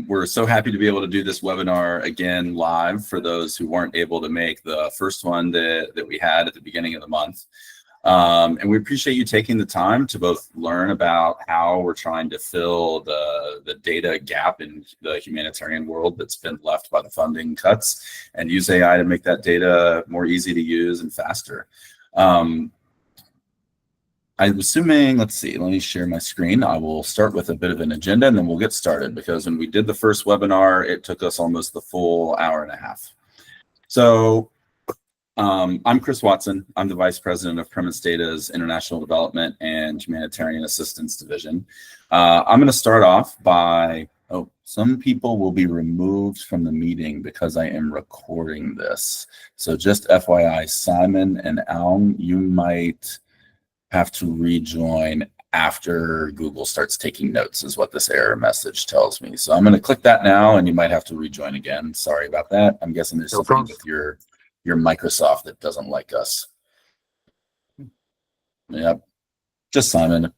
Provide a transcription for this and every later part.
We're so happy to be able to do this webinar again live for those who weren't able to make the first one that we had at the beginning of the month. And we appreciate you taking the time to both learn about how we're trying to fill the data gap in the humanitarian world that's been left by the funding cuts, and use AI to make that data more easy to use and faster. I'm assuming, let's see, let me share my screen. I will start with a bit of an agenda and then we'll get started, because when we did the first webinar, it took us almost the full hour and a half. So I'm Chris Watson. I'm the Vice President of Premise Data's International Development and Humanitarian Assistance Division. I'm going to start off by, some people will be removed from the meeting because I am recording this. So just FYI, Simon and Aung, you might have to rejoin after Google starts taking notes, is what this error message tells me. So I'm going to click that now, and you might have to rejoin again. Sorry about that. I'm guessing there's something with your Microsoft that doesn't like us. Yep, just Simon.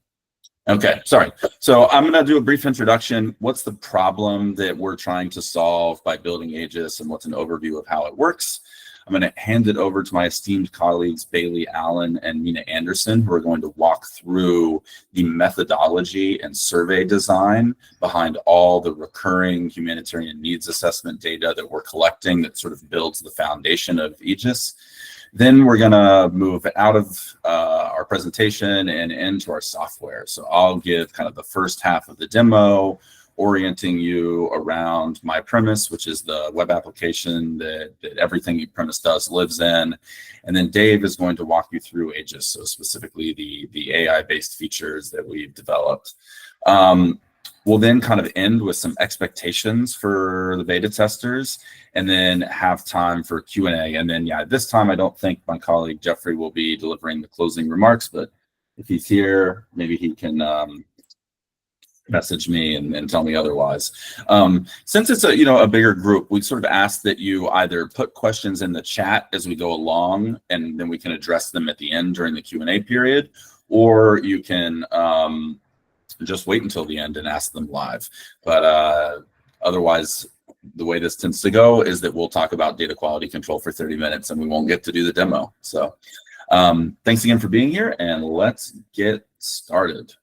Okay, sorry. So I'm going to do a brief introduction. What's the problem that we're trying to solve by building AEGIS, and what's an overview of how it works? I'm going to hand it over to my esteemed colleagues, Bailey Allen and Mina Anderson, who are going to walk through the methodology and survey design behind all the recurring humanitarian needs assessment data that we're collecting that sort of builds the foundation of AEGIS. Then we're going to move out of our presentation and into our software. So I'll give kind of the first half of the demo, orienting you around my premise, which is the web application that everything premise does lives in. And then Dave is going to walk you through AEGIS, so specifically the AI-based features that we've developed. We'll then kind of end with some expectations for the beta testers, and then have time for Q&A. And then, yeah, this time I don't think my colleague Jeffrey will be delivering the closing remarks, but if he's here, maybe he can message me and tell me otherwise. Since it's a bigger group, we sort of ask that you either put questions in the chat as we go along, and then we can address them at the end during the Q&A period, or you can just wait until the end and ask them live. But otherwise, the way this tends to go is that we'll talk about data quality control for 30 minutes and we won't get to do the demo. So thanks again for being here, and let's get started.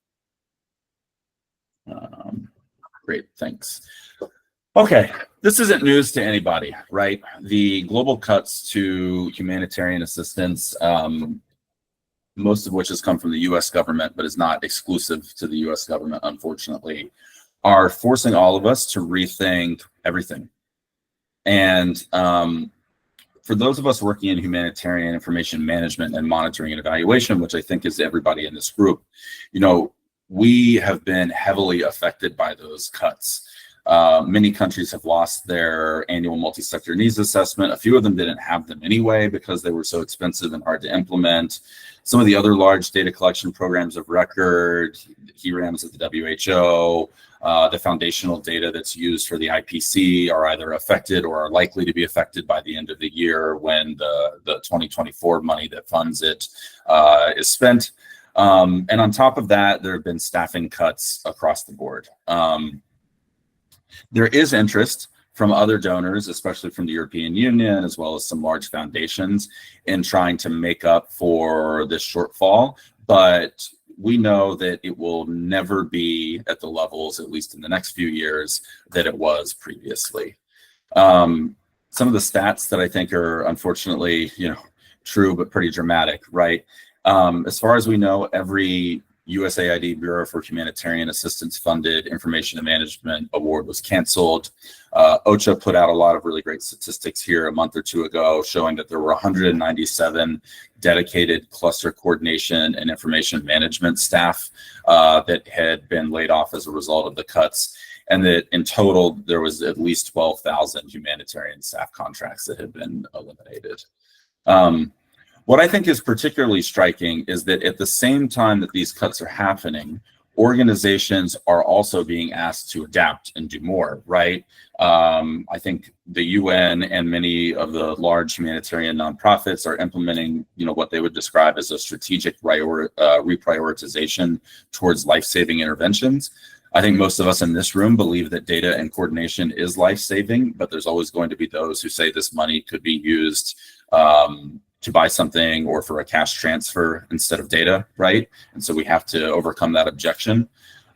Great, thanks. Okay, this isn't news to anybody, right? The global cuts to humanitarian assistance, most of which has come from the US government, but is not exclusive to the US government, unfortunately, are forcing all of us to rethink everything. And for those of us working in humanitarian information management and monitoring and evaluation, which I think is everybody in this group, we have been heavily affected by those cuts. Many countries have lost their annual multi-sector needs assessment. A few of them didn't have them anyway because they were so expensive and hard to implement. Some of the other large data collection programs of record, HERAMs at the WHO, the foundational data that's used for the IPC are either affected or are likely to be affected by the end of the year when the 2024 money that funds it is spent. And on top of that, there have been staffing cuts across the board. There is interest from other donors, especially from the European Union, as well as some large foundations, in trying to make up for this shortfall. But we know that it will never be at the levels, at least in the next few years, that it was previously. Some of the stats that I think are unfortunately, true, but pretty dramatic, right? As far as we know, every USAID Bureau for Humanitarian Assistance funded information and management award was canceled. OCHA put out a lot of really great statistics here a month or two ago showing that there were 197 dedicated cluster coordination and information management staff that had been laid off as a result of the cuts, and that in total there was at least 12,000 humanitarian staff contracts that had been eliminated. What I think is particularly striking is that at the same time that these cuts are happening, organizations are also being asked to adapt and do more, right? I think the UN and many of the large humanitarian nonprofits are implementing, what they would describe as a strategic reprioritization towards life-saving interventions. I think most of us in this room believe that data and coordination is life-saving, but there's always going to be those who say this money could be used to buy something or for a cash transfer instead of data, right? And so we have to overcome that objection.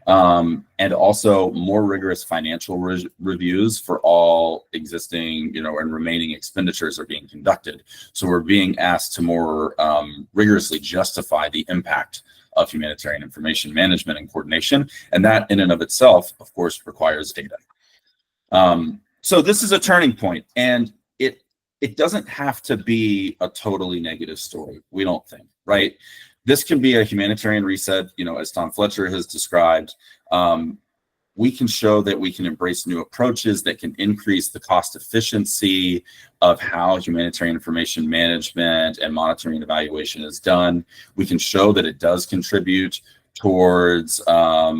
And also more rigorous financial reviews for all existing, and remaining expenditures are being conducted. So we're being asked to more rigorously justify the impact of humanitarian information management and coordination. And that in and of itself, of course, requires data. So this is a turning point, and it doesn't have to be a totally negative story, we don't think, right? This can be a humanitarian reset, as Tom Fletcher has described. We can show that we can embrace new approaches that can increase the cost efficiency of how humanitarian information management and monitoring and evaluation is done. We can show that it does contribute towards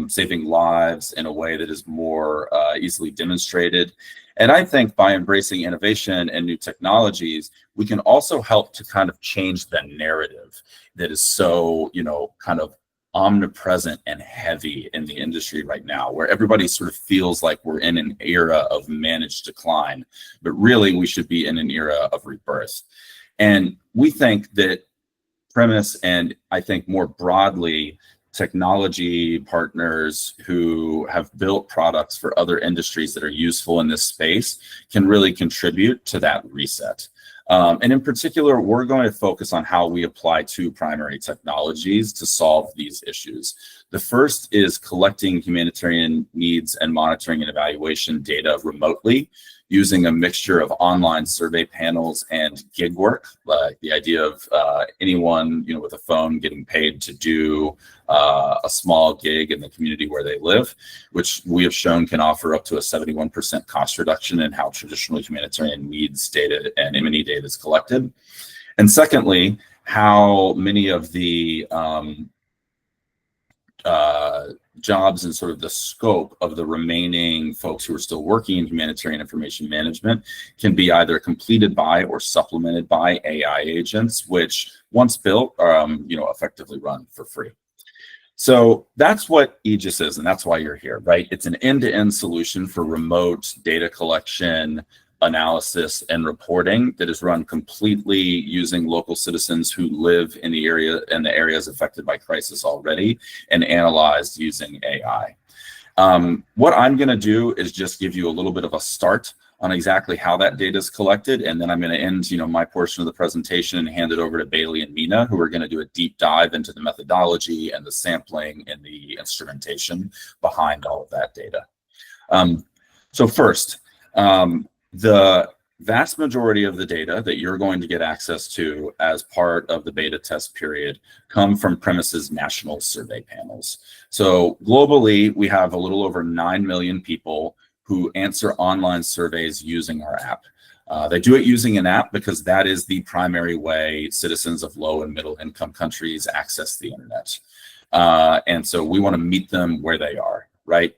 saving lives in a way that is more easily demonstrated. And I think by embracing innovation and new technologies, we can also help to kind of change the narrative that is so, kind of omnipresent and heavy in the industry right now, where everybody sort of feels like we're in an era of managed decline, but really we should be in an era of rebirth. And we think that Premise, and I think more broadly, technology partners who have built products for other industries that are useful in this space can really contribute to that reset. And in particular, we're going to focus on how we apply two primary technologies to solve these issues. The first is collecting humanitarian needs and monitoring and evaluation data remotely using a mixture of online survey panels and gig work, like the idea of anyone with a phone getting paid to do a small gig in the community where they live, which we have shown can offer up to a 71% cost reduction in how traditional humanitarian needs data and M&E data is collected. And secondly, how many of the jobs and sort of the scope of the remaining folks who are still working in humanitarian information management can be either completed by or supplemented by AI agents, which once built, effectively run for free. So that's what AEGIS is, and that's why you're here, right? It's an end-to-end solution for remote data collection, analysis, and reporting that is run completely using local citizens who live in the areas affected by crisis already, and analyzed using AI. What I'm going to do is just give you a little bit of a start on exactly how that data is collected, and then I'm going to end my portion of the presentation and hand it over to Bailey and Mina, who are going to do a deep dive into the methodology and the sampling and the instrumentation behind all of that data. So first, the vast majority of the data that you're going to get access to as part of the beta test period come from Premise's national survey panels. So globally, we have a little over 9 million people who answer online surveys using our app. They do it using an app because that is the primary way citizens of low and middle income countries access the internet. And so we want to meet them where they are, right?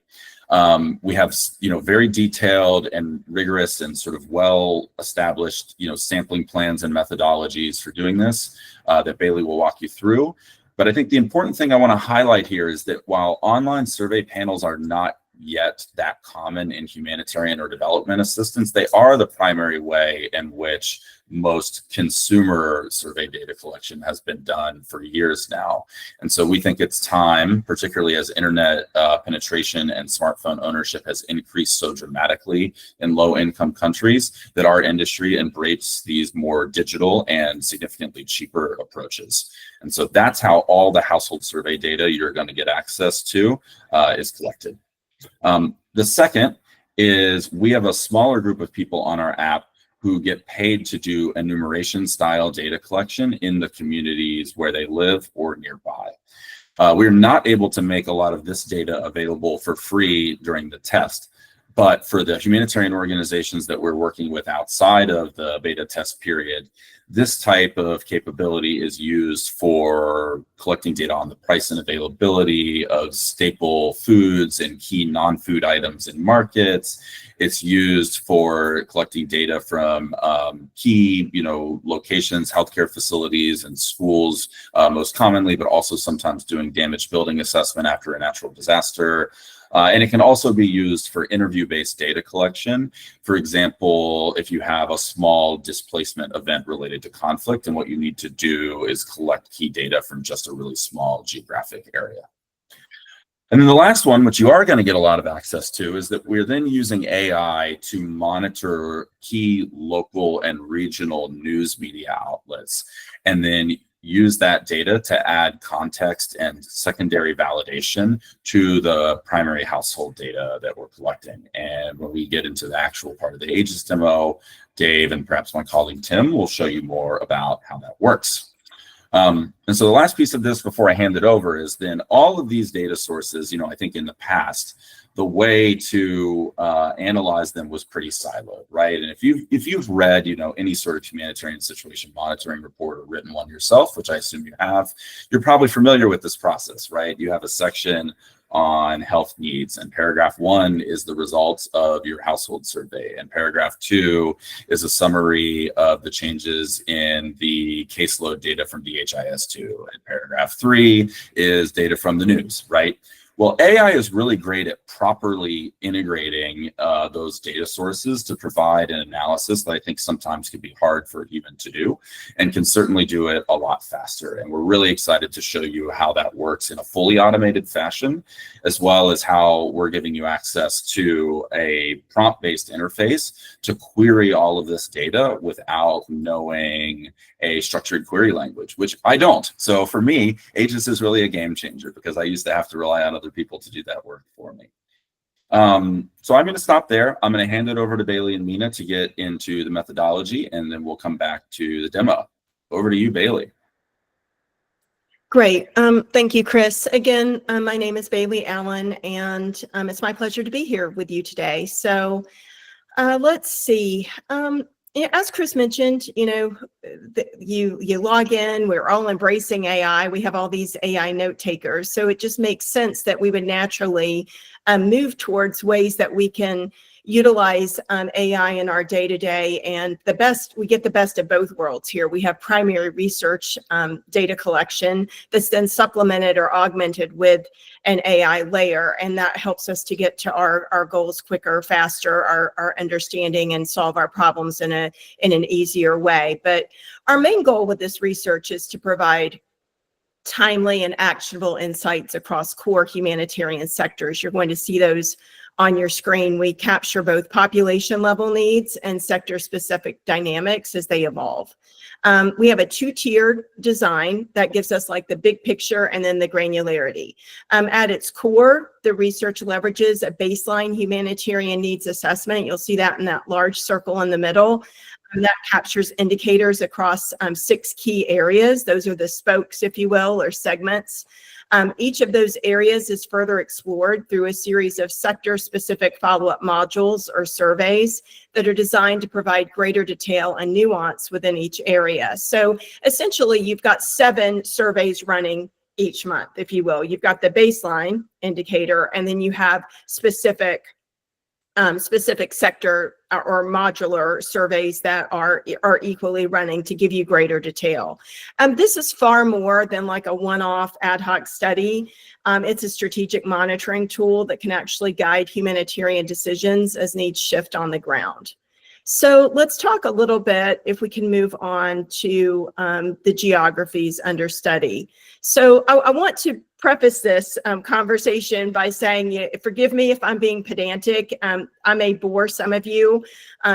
We have, very detailed and rigorous and sort of well-established, sampling plans and methodologies for doing this that Bailey will walk you through. But I think the important thing I want to highlight here is that while online survey panels are not yet that common in humanitarian or development assistance, they are the primary way in which most consumer survey data collection has been done for years now. And so we think it's time, particularly as internet penetration and smartphone ownership has increased so dramatically in low-income countries, that our industry embrace these more digital and significantly cheaper approaches. And so that's how all the household survey data you're going to get access to is collected. The second is we have a smaller group of people on our app who get paid to do enumeration style data collection in the communities where they live or nearby. We're not able to make a lot of this data available for free during the test, but for the humanitarian organizations that we're working with outside of the beta test period, this type of capability is used for collecting data on the price and availability of staple foods and key non-food items in markets. It's used for collecting data from key, locations, healthcare facilities, and schools most commonly, but also sometimes doing damaged building assessment after a natural disaster. And it can also be used for interview-based data collection. For example, if you have a small displacement event related to conflict, and what you need to do is collect key data from just a really small geographic area. And then the last one, which you are going to get a lot of access to, is that we're then using AI to monitor key local and regional news media outlets, and then use that data to add context and secondary validation to the primary household data that we're collecting. And when we get into the actual part of the AEGIS demo, Dave and perhaps my colleague Tim will show you more about how that works. And so the last piece of this before I hand it over is then all of these data sources, I think in the past, the way to analyze them was pretty siloed, right? And if you've read, any sort of humanitarian situation monitoring report or written one yourself, which I assume you have, you're probably familiar with this process, right? You have a section on health needs, and paragraph 1 is the results of your household survey, and paragraph 2 is a summary of the changes in the caseload data from DHIS2, and paragraph 3 is data from the news, right? Well, AI is really great at properly integrating those data sources to provide an analysis that I think sometimes can be hard for a human to do, and can certainly do it a lot faster. And we're really excited to show you how that works in a fully automated fashion, as well as how we're giving you access to a prompt-based interface to query all of this data without knowing a structured query language, which I don't. So for me, AEGIS is really a game changer because I used to have to rely on other people to do that work for me. So I'm going to stop there. I'm going to hand it over to Bailey and Mina to get into the methodology, and then we'll come back to the demo. Over to you, Bailey. Great. Thank you, Chris. Again, my name is Bailey Allen, and it's my pleasure to be here with you today. So let's see. As Chris mentioned, you log in, we're all embracing AI. We have all these AI note takers. So it just makes sense that we would naturally move towards ways that we can utilize AI in our day-to-day, and we get the best of both worlds here. We have primary research data collection that's then supplemented or augmented with an AI layer, and that helps us to get to our goals quicker, faster, our understanding, and solve our problems in an easier way. But our main goal with this research is to provide timely and actionable insights across core humanitarian sectors. You're going to see those on your screen. We capture both population level needs and sector specific dynamics as they evolve. We have a 2-tiered design that gives us like the big picture and then the granularity. At its core, the research leverages a baseline humanitarian needs assessment. You'll see that in that large circle in the middle. That captures indicators across 6 key areas. Those are the spokes, if you will, or segments. Each of those areas is further explored through a series of sector-specific follow-up modules or surveys that are designed to provide greater detail and nuance within each area. So essentially, you've got 7 surveys running each month, if you will. You've got the baseline indicator, and then you have specific sector or modular surveys that are equally running to give you greater detail. This is far more than like a one-off ad hoc study. It's a strategic monitoring tool that can actually guide humanitarian decisions as needs shift on the ground. So let's talk a little bit, if we can move on to the geographies under study. So I want to preface this conversation by saying, forgive me if I'm being pedantic. I may bore some of you,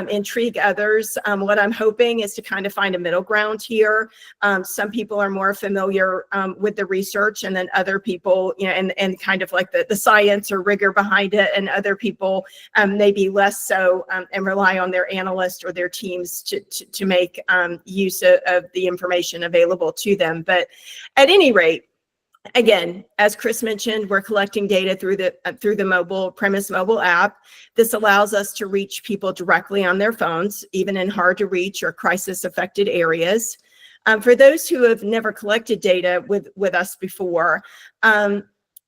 intrigue others. What I'm hoping is to kind of find a middle ground here. Some people are more familiar with the research, and then other people, and kind of like the science or rigor behind it, and other people maybe less so, and rely on their analysts or their teams to make use of the information available to them. But at any rate, again, as Chris mentioned, we're collecting data through the Premise mobile app. This allows us to reach people directly on their phones, even in hard to reach or crisis affected areas. For those who have never collected data with us before,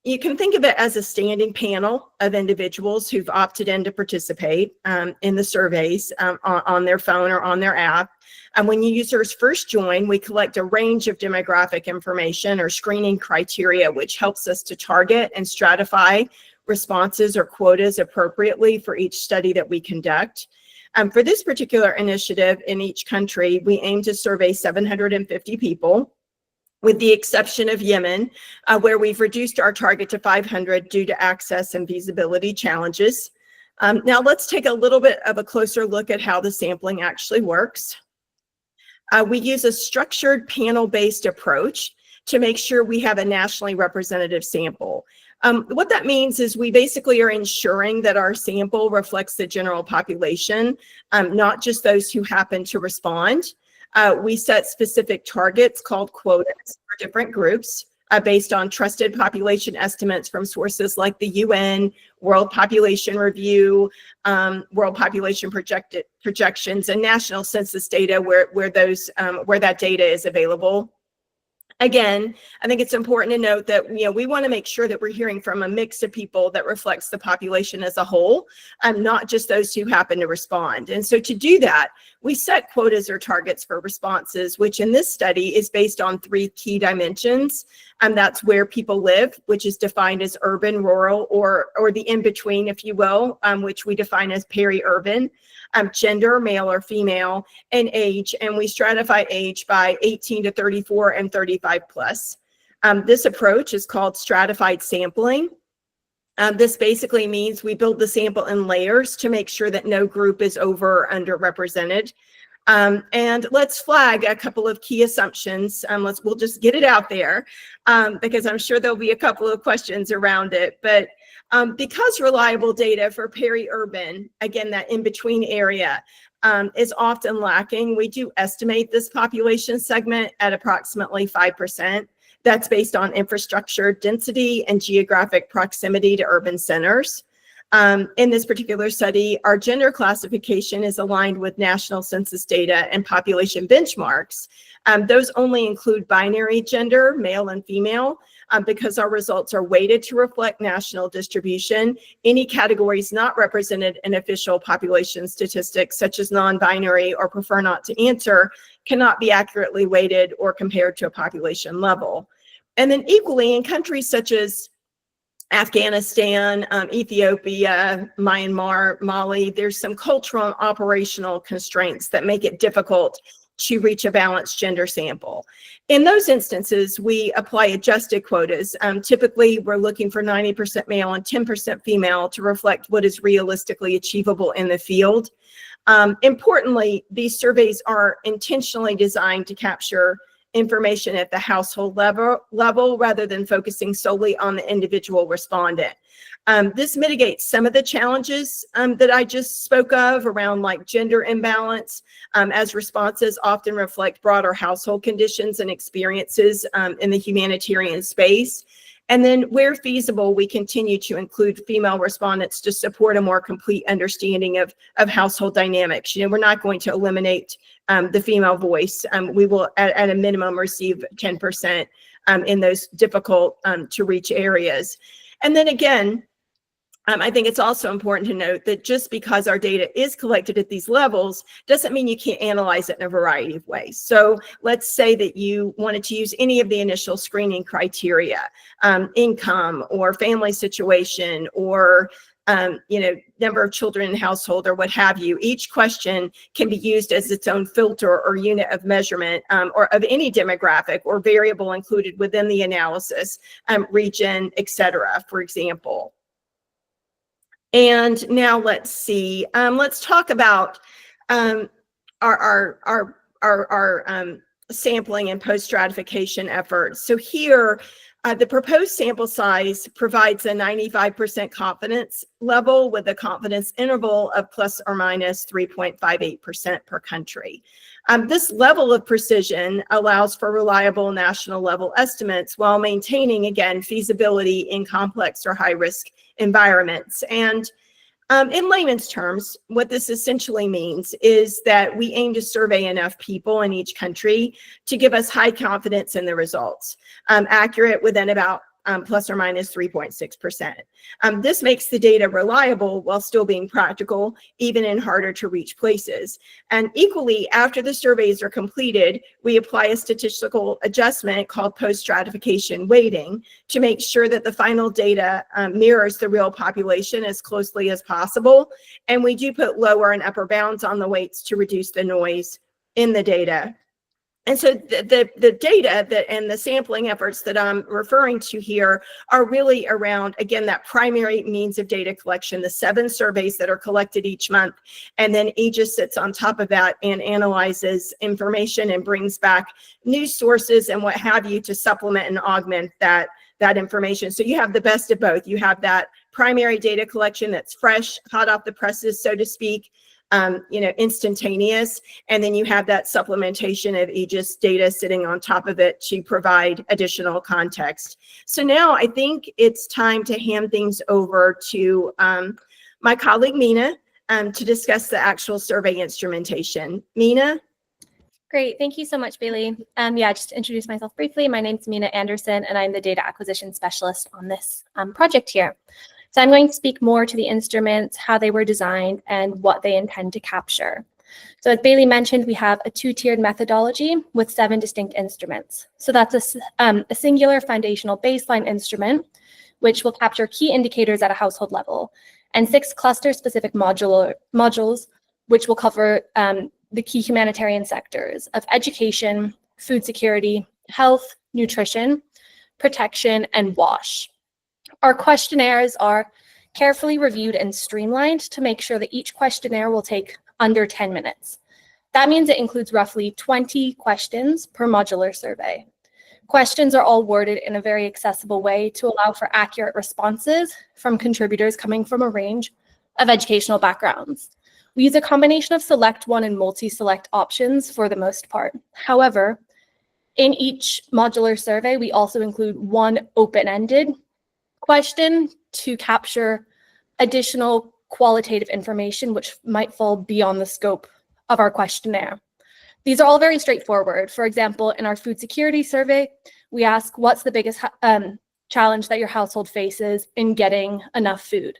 you can think of it as a standing panel of individuals who've opted in to participate in the surveys on their phone or on their app. And when users first join, we collect a range of demographic information or screening criteria, which helps us to target and stratify responses or quotas appropriately for each study that we conduct. For this particular initiative in each country, we aim to survey 750 people, with the exception of Yemen, where we've reduced our target to 500 due to access and feasibility challenges. Now let's take a little bit of a closer look at how the sampling actually works. We use a structured panel-based approach to make sure we have a nationally representative sample. What that means is we basically are ensuring that our sample reflects the general population, not just those who happen to respond. We set specific targets called quotas for different groups based on trusted population estimates from sources like the UN, World Population Review, World Population Projections, and national census data where that data is available. Again, I think it's important to note that we want to make sure that we're hearing from a mix of people that reflects the population as a whole, not just those who happen to respond. And so to do that, we set quotas or targets for responses, which in this study is based on 3 key dimensions. And that's where people live, which is defined as urban, rural, or the in-between, if you will, which we define as peri-urban. Gender, male or female, and age, and we stratify age by 18 to 34 and 35 plus. This approach is called stratified sampling. This basically means we build the sample in layers to make sure that no group is over or underrepresented. And let's flag a couple of key assumptions. We'll just get it out there because I'm sure there'll be a couple of questions around it. But because reliable data for peri-urban, again, that in-between area, is often lacking, we do estimate this population segment at approximately 5%. That's based on infrastructure density and geographic proximity to urban centers. In this particular study, our gender classification is aligned with national census data and population benchmarks. Those only include binary gender, male and female, because our results are weighted to reflect national distribution. Any categories not represented in official population statistics, such as non-binary or prefer not to answer, cannot be accurately weighted or compared to a population level. And then equally, in countries such as Afghanistan, Ethiopia, Myanmar, Mali, there's some cultural and operational constraints that make it difficult to reach a balanced gender sample. In those instances, we apply adjusted quotas. Typically, we're looking for 90% male and 10% female to reflect what is realistically achievable in the field. Importantly, these surveys are intentionally designed to capture information at the household level rather than focusing solely on the individual respondent. This mitigates some of the challenges that I just spoke of around like gender imbalance, as responses often reflect broader household conditions and experiences in the humanitarian space. And then where feasible, we continue to include female respondents to support a more complete understanding of household dynamics. We're not going to eliminate the female voice. We will at a minimum receive 10% in those difficult to reach areas. And then again, I think it's also important to note that just because our data is collected at these levels doesn't mean you can't analyze it in a variety of ways. So let's say that you wanted to use any of the initial screening criteria, income or family situation or number of children in household or what have you. Each question can be used as its own filter or unit of measurement or of any demographic or variable included within the analysis, region, etc., for example. And now let's see. Let's talk about our sampling and post-stratification efforts. So here, the proposed sample size provides a 95% confidence level with a confidence interval of plus or minus 3.58% per country. This level of precision allows for reliable national level estimates while maintaining, again, feasibility in complex or high-risk environments. And in layman's terms, what this essentially means is that we aim to survey enough people in each country to give us high confidence in the results, accurate within about plus or minus 3.6%. This makes the data reliable while still being practical, even in harder to reach places. And equally, after the surveys are completed, we apply a statistical adjustment called post-stratification weighting to make sure that the final data mirrors the real population as closely as possible. And we do put lower and upper bounds on the weights to reduce the noise in the data. And so the data and the sampling efforts that I'm referring to here are really around, again, that primary means of data collection, the 7 surveys that are collected each month. And then AEGIS sits on top of that and analyzes information and brings back news sources and what have you to supplement and augment that information. So you have the best of both. You have that primary data collection that's fresh, hot off the presses, so to speak, instantaneous. And then you have that supplementation of AEGIS data sitting on top of it to provide additional context. So now I think it's time to hand things over to my colleague, Mina, to discuss the actual survey instrumentation. Mina? Great, thank you so much, Bailey. Just to introduce myself briefly, my name's Mina Anderson, and I'm the data acquisition specialist on this project here. So I'm going to speak more to the instruments, how they were designed, and what they intend to capture. So as Bailey mentioned, we have a 2-tiered methodology with 7 distinct instruments. So that's a singular foundational baseline instrument, which will capture key indicators at a household level, and 6 cluster-specific modules, which will cover the key humanitarian sectors of education, food security, health, nutrition, protection, and WASH. Our questionnaires are carefully reviewed and streamlined to make sure that each questionnaire will take under 10 minutes. That means it includes roughly 20 questions per modular survey. Questions are all worded in a very accessible way to allow for accurate responses from contributors coming from a range of educational backgrounds. We use a combination of select one and multi-select options for the most part. However, in each modular survey, we also include one open-ended question to capture additional qualitative information which might fall beyond the scope of our questionnaire. These are all very straightforward. For example, in our food security survey, we ask what's the biggest challenge that your household faces in getting enough food.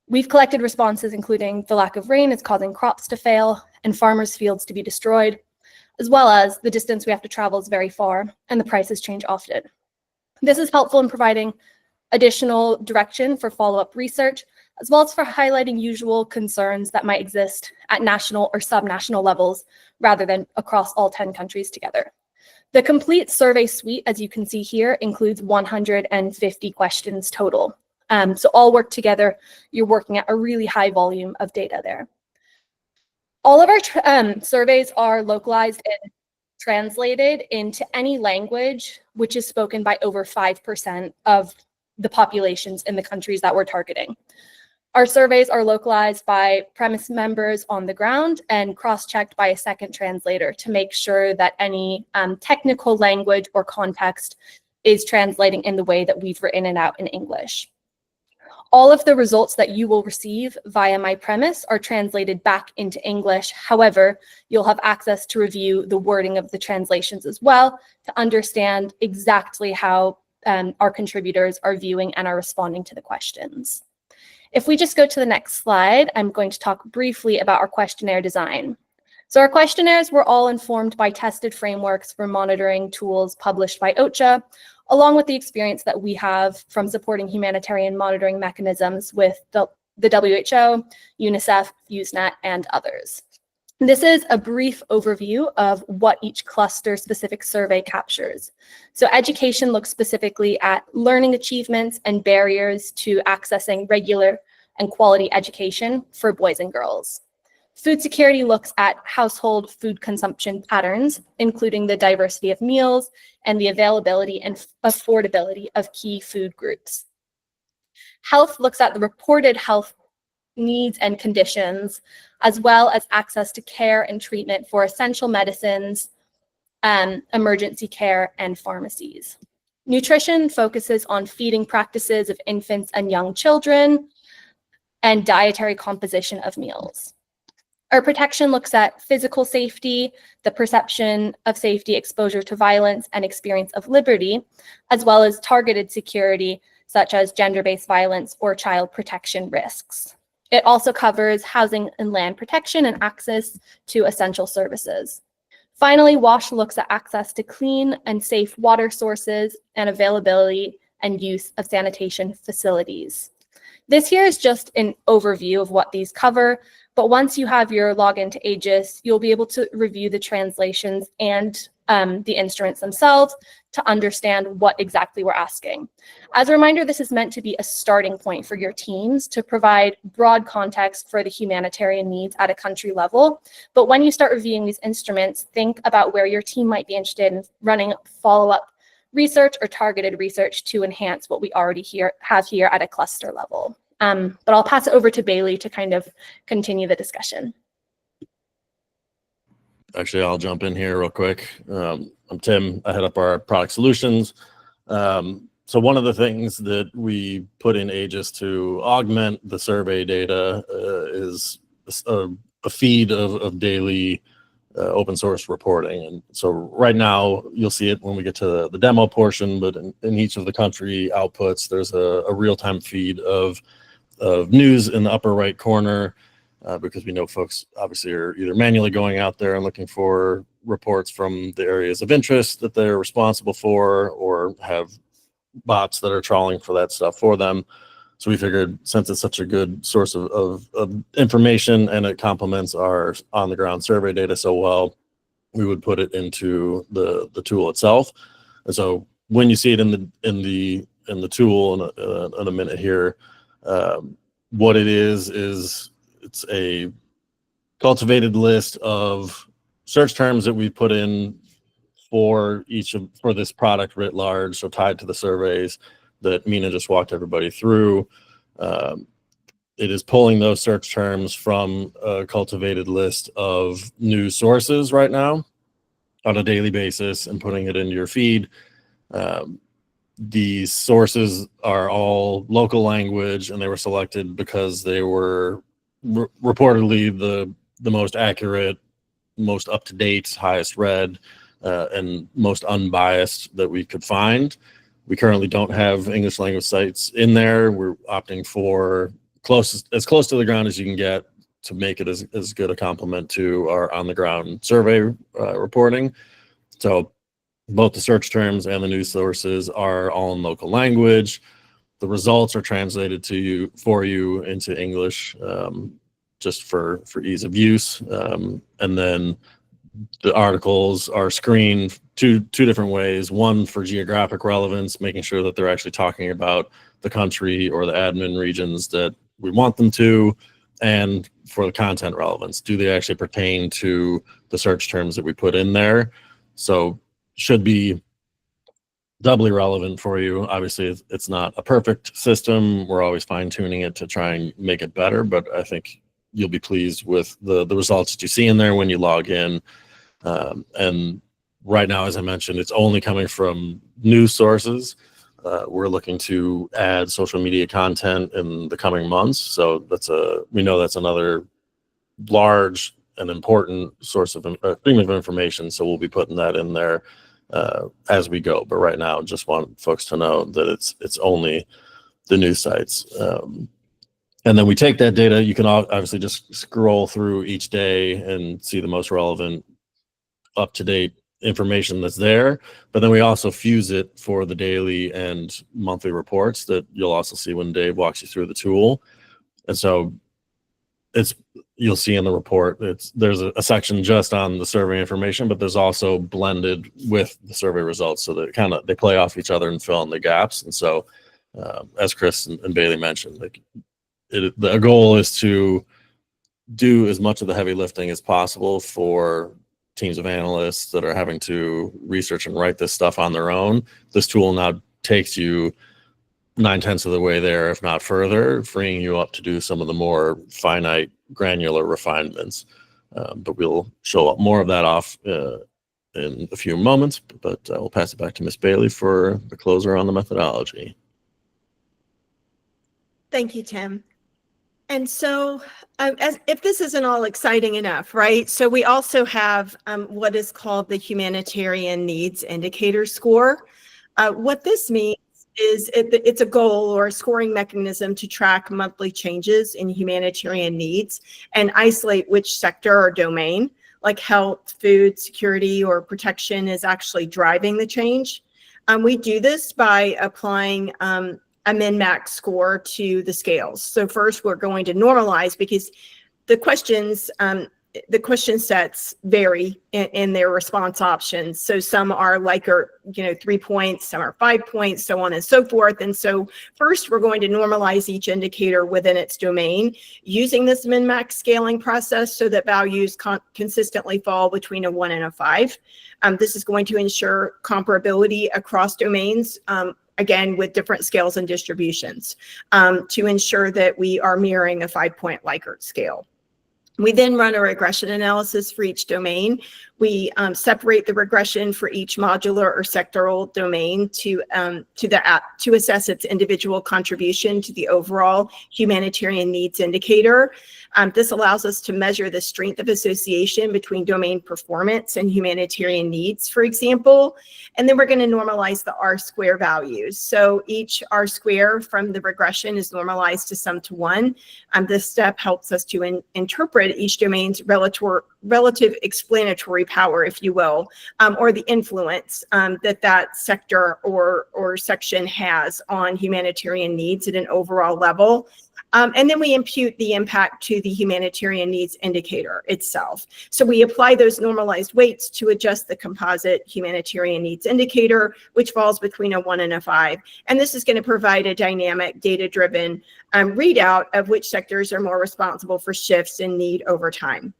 We've collected responses including the lack of rain is causing crops to fail and farmers' fields to be destroyed, as well as the distance we have to travel is very far and the prices change often. This is helpful in providing additional direction for follow-up research, as well as for highlighting usual concerns that might exist at national or subnational levels rather than across all 10 countries together. The complete survey suite, as you can see here, includes 150 questions total. So all work together, you're working at a really high volume of data there. All of our surveys are localized and translated into any language which is spoken by over 5% of the populations in the countries that we're targeting. Our surveys are localized by premise members on the ground and cross-checked by a second translator to make sure that any technical language or context is translating in the way that we've written it out in English. All of the results that you will receive via my premise are translated back into English. However, you'll have access to review the wording of the translations as well to understand exactly how our contributors are viewing and are responding to the questions. If we just go to the next slide, I'm going to talk briefly about our questionnaire design. So our questionnaires were all informed by tested frameworks for monitoring tools published by OCHA, along with the experience that we have from supporting humanitarian monitoring mechanisms with the WHO, UNICEF, Usenet, and others. This is a brief overview of what each cluster-specific survey captures. So education looks specifically at learning achievements and barriers to accessing regular and quality education for boys and girls. Food security looks at household food consumption patterns, including the diversity of meals and the availability and affordability of key food groups. Health looks at the reported health needs and conditions, as well as access to care and treatment for essential medicines, emergency care, and pharmacies. Nutrition focuses on feeding practices of infants and young children and dietary composition of meals. Our protection looks at physical safety, the perception of safety, exposure to violence, and experience of liberty, as well as targeted security, such as gender-based violence or child protection risks. It also covers housing and land protection and access to essential services. Finally, WASH looks at access to clean and safe water sources and availability and use of sanitation facilities. This here is just an overview of what these cover, but once you have your login to AEGIS, you'll be able to review the translations and the instruments themselves to understand what exactly we're asking. As a reminder, this is meant to be a starting point for your teams to provide broad context for the humanitarian needs at a country level. But when you start reviewing these instruments, think about where your team might be interested in running follow-up research or targeted research to enhance what we already have here at a cluster level. But I'll pass it over to Bailey to kind of continue the discussion. Actually, I'll jump in here real quick. I'm Tim. I head up our product solutions. So one of the things that we put in AEGIS to augment the survey data is a feed of daily open source reporting. And so right now, you'll see it when we get to the demo portion, but in each of the country outputs, there's a real-time feed of news in the upper right corner. Because we know folks obviously are either manually going out there and looking for reports from the areas of interest that they're responsible for, or have bots that are trawling for that stuff for them. So we figured, since it's such a good source of information and it complements our on-the-ground survey data so well, we would put it into the tool itself. And so when you see it in the tool in a minute here, what it is it's a cultivated list of search terms that we put in for this product writ large, so tied to the surveys that Mina just walked everybody through. It is pulling those search terms from a cultivated list of news sources right now on a daily basis and putting it into your feed. These sources are all local language, and they were selected because they were reportedly the most accurate, most up-to-date, highest read, and most unbiased that we could find. We currently don't have English language sites in there. We're opting for as close to the ground as you can get to make it as good a complement to our on-the-ground survey reporting. So both the search terms and the news sources are all in local language. The results are translated for you into English, just for ease of use. And then the articles are screened two different ways. One for geographic relevance, making sure that they're actually talking about the country or the admin regions that we want them to, and for the content relevance. Do they actually pertain to the search terms that we put in there? So should be doubly relevant for you. Obviously, it's not a perfect system. We're always fine-tuning it to try and make it better, but I think you'll be pleased with the results that you see in there when you log in. And right now, as I mentioned, it's only coming from news sources. We're looking to add social media content in the coming months. So we know that's another large and important source of stream of information. So we'll be putting that in there as we go. But right now, just want folks to know that it's only the news sites. And then we take that data. You can obviously just scroll through each day and see the most relevant, up-to-date information that's there. But then we also fuse it for the daily and monthly reports that you'll also see when Dave walks you through the tool. And so you'll see in the report, there's a section just on the survey information, but there's also blended with the survey results, so that they play off each other and fill in the gaps. And so, as Chris and Bailey mentioned, the goal is to do as much of the heavy lifting as possible for teams of analysts that are having to research and write this stuff on their own. This tool now takes you 9/10 of the way there, if not further, freeing you up to do some of the more finite, granular refinements. But we'll show up more of that off in a few moments, but we'll pass it back to Ms. Bailey for the closer on the methodology. Thank you, Tim. And so, as if this isn't all exciting enough, right? So we also have what is called the Humanitarian Needs Indicator Score. What this means is it's a goal or a scoring mechanism to track monthly changes in humanitarian needs and isolate which sector or domain, like health, food, security, or protection, is actually driving the change. We do this by applying a min-max score to the scales. So first, we're going to normalize because the the question sets vary in their response options. So some are like, 3 points, some are 5 points, so on and so forth. And so first, we're going to normalize each indicator within its domain using this min-max scaling process so that values consistently fall between a 1 and a 5. This is going to ensure comparability across domains, again, with different scales and distributions, to ensure that we are mirroring a 5-point Likert scale. We then run a regression analysis for each domain. We separate the regression for each modular or sectoral domain to assess its individual contribution to the overall humanitarian needs indicator. This allows us to measure the strength of association between domain performance and humanitarian needs, for example. And then we're going to normalize the R-square values. So each R-square from the regression is normalized to sum to 1. This step helps us to interpret each domain's relative explanatory power, if you will, or the influence that sector or section has on humanitarian needs at an overall level. And then we impute the impact to the humanitarian needs indicator itself. So we apply those normalized weights to adjust the composite humanitarian needs indicator, which falls between a 1 and a 5. And this is going to provide a dynamic, data-driven readout of which sectors are more responsible for shifts in need over time.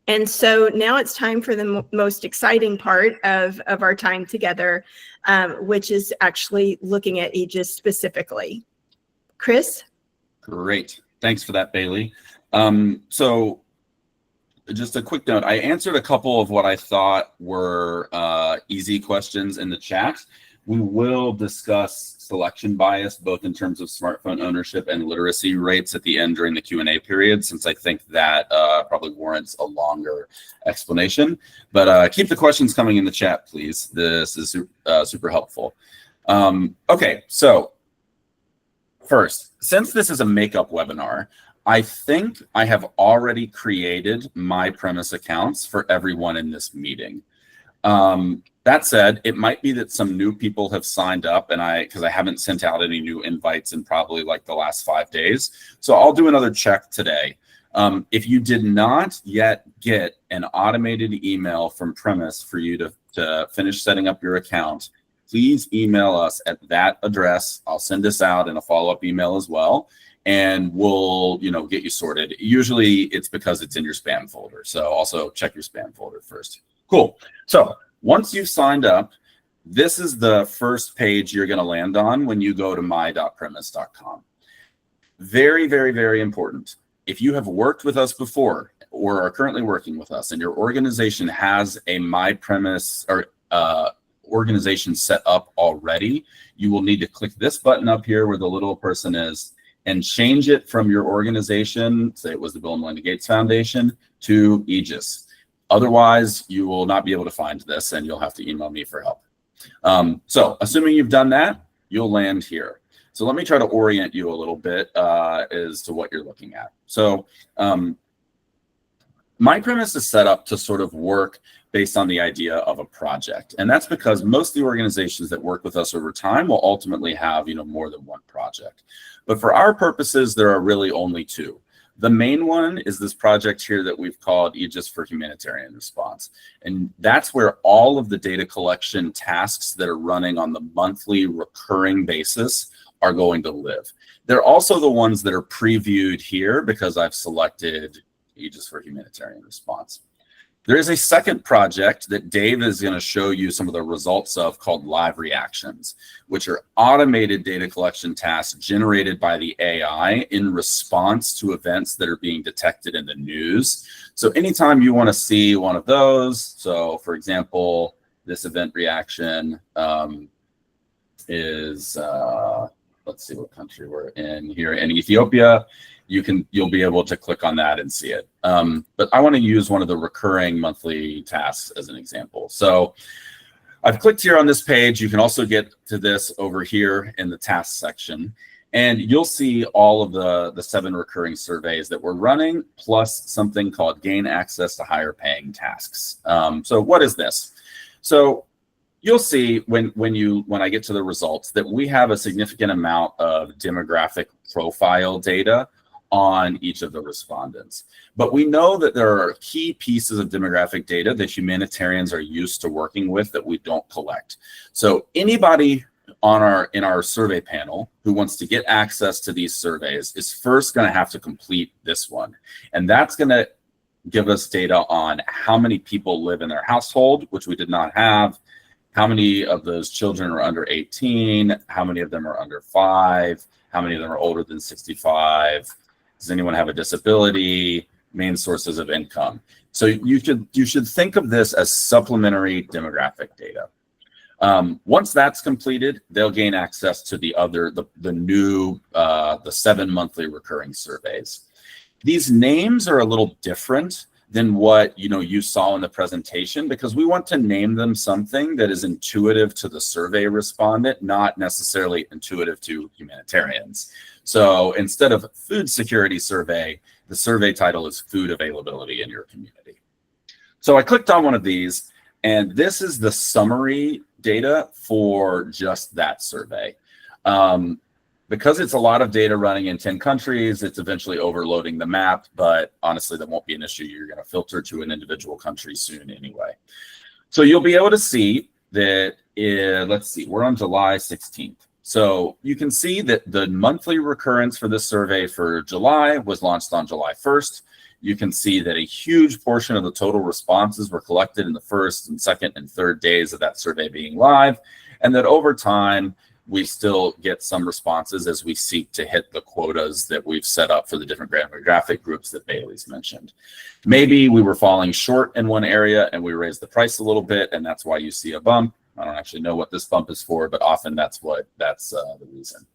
And so now it's time for the most exciting part of our time together, which is actually looking at AEGIS specifically. Chris? Great. Thanks for that, Bailey. So just a quick note, I answered a couple of what I thought were easy questions in the chat. We will discuss selection bias, both in terms of smartphone ownership and literacy rates at the end during the Q&A period, since I think that probably warrants a longer explanation. But keep the questions coming in the chat, please. This is super helpful. Okay, so first, since this is a makeup webinar, I think I have already created my premise accounts for everyone in this meeting. That said, it might be that some new people have signed up, and because I haven't sent out any new invites in probably like the last 5 days. So I'll do another check today. If you did not yet get an automated email from Premise for you to finish setting up your account, please email us at that address. I'll send this out in a follow-up email as well, and we'll get you sorted. Usually it's because it's in your spam folder. So also check your spam folder first. Cool. So once you've signed up, this is the first page you're going to land on when you go to my.premise.com. Very, very, very important. If you have worked with us before or are currently working with us and your organization has a MyPremise or organization set up already, you will need to click this button up here where the little person is and change it from your organization, say it was the Bill and Melinda Gates Foundation, to AEGIS. Otherwise, you will not be able to find this and you'll have to email me for help. So assuming you've done that, you'll land here. So let me try to orient you a little bit as to what you're looking at. So MyPremise is set up to sort of work based on the idea of a project. And that's because most of the organizations that work with us over time will ultimately have more than one project. But for our purposes, there are really only 2. The main one is this project here that we've called AEGIS for Humanitarian Response. And that's where all of the data collection tasks that are running on the monthly recurring basis are going to live. They're also the ones that are previewed here because I've selected AEGIS for Humanitarian Response. There is a second project that Dave is going to show you some of the results of called Live Reactions, which are automated data collection tasks generated by the AI in response to events that are being detected in the news. So anytime you want to see one of those, so for example, this event reaction is let's see what country we're in here. In Ethiopia, you'll be able to click on that and see it. But I want to use one of the recurring monthly tasks as an example. So I've clicked here on this page. You can also get to this over here in the task section. And you'll see all of the 7 recurring surveys that we're running, plus something called gain access to higher paying tasks. So what is this? So you'll see when I get to the results that we have a significant amount of demographic profile data on each of the respondents. But we know that there are key pieces of demographic data that humanitarians are used to working with that we don't collect. So anybody in our survey panel who wants to get access to these surveys is first going to have to complete this one. And that's going to give us data on how many people live in their household, which we did not have, how many of those children are under 18, how many of them are under 5, how many of them are older than 65, does anyone have a disability, main sources of income. So you should think of this as supplementary demographic data. Once that's completed, they'll gain access to the 7 monthly recurring surveys. These names are a little different than what you saw in the presentation, because we want to name them something that is intuitive to the survey respondent, not necessarily intuitive to humanitarians. So instead of food security survey, the survey title is food availability in your community. So I clicked on one of these, and this is the summary data for just that survey. Because it's a lot of data running in 10 countries, it's eventually overloading the map, but honestly, that won't be an issue. You're going to filter to an individual country soon anyway. So you'll be able to see that, let's see, we're on July 16th. So you can see that the monthly recurrence for this survey for July was launched on July 1st. You can see that a huge portion of the total responses were collected in the first and second and third days of that survey being live, and that over time, we still get some responses as we seek to hit the quotas that we've set up for the different demographic groups that Bailey's mentioned. Maybe we were falling short in one area and we raised the price a little bit, and that's why you see a bump. I don't actually know what this bump is for, but often that's the reason.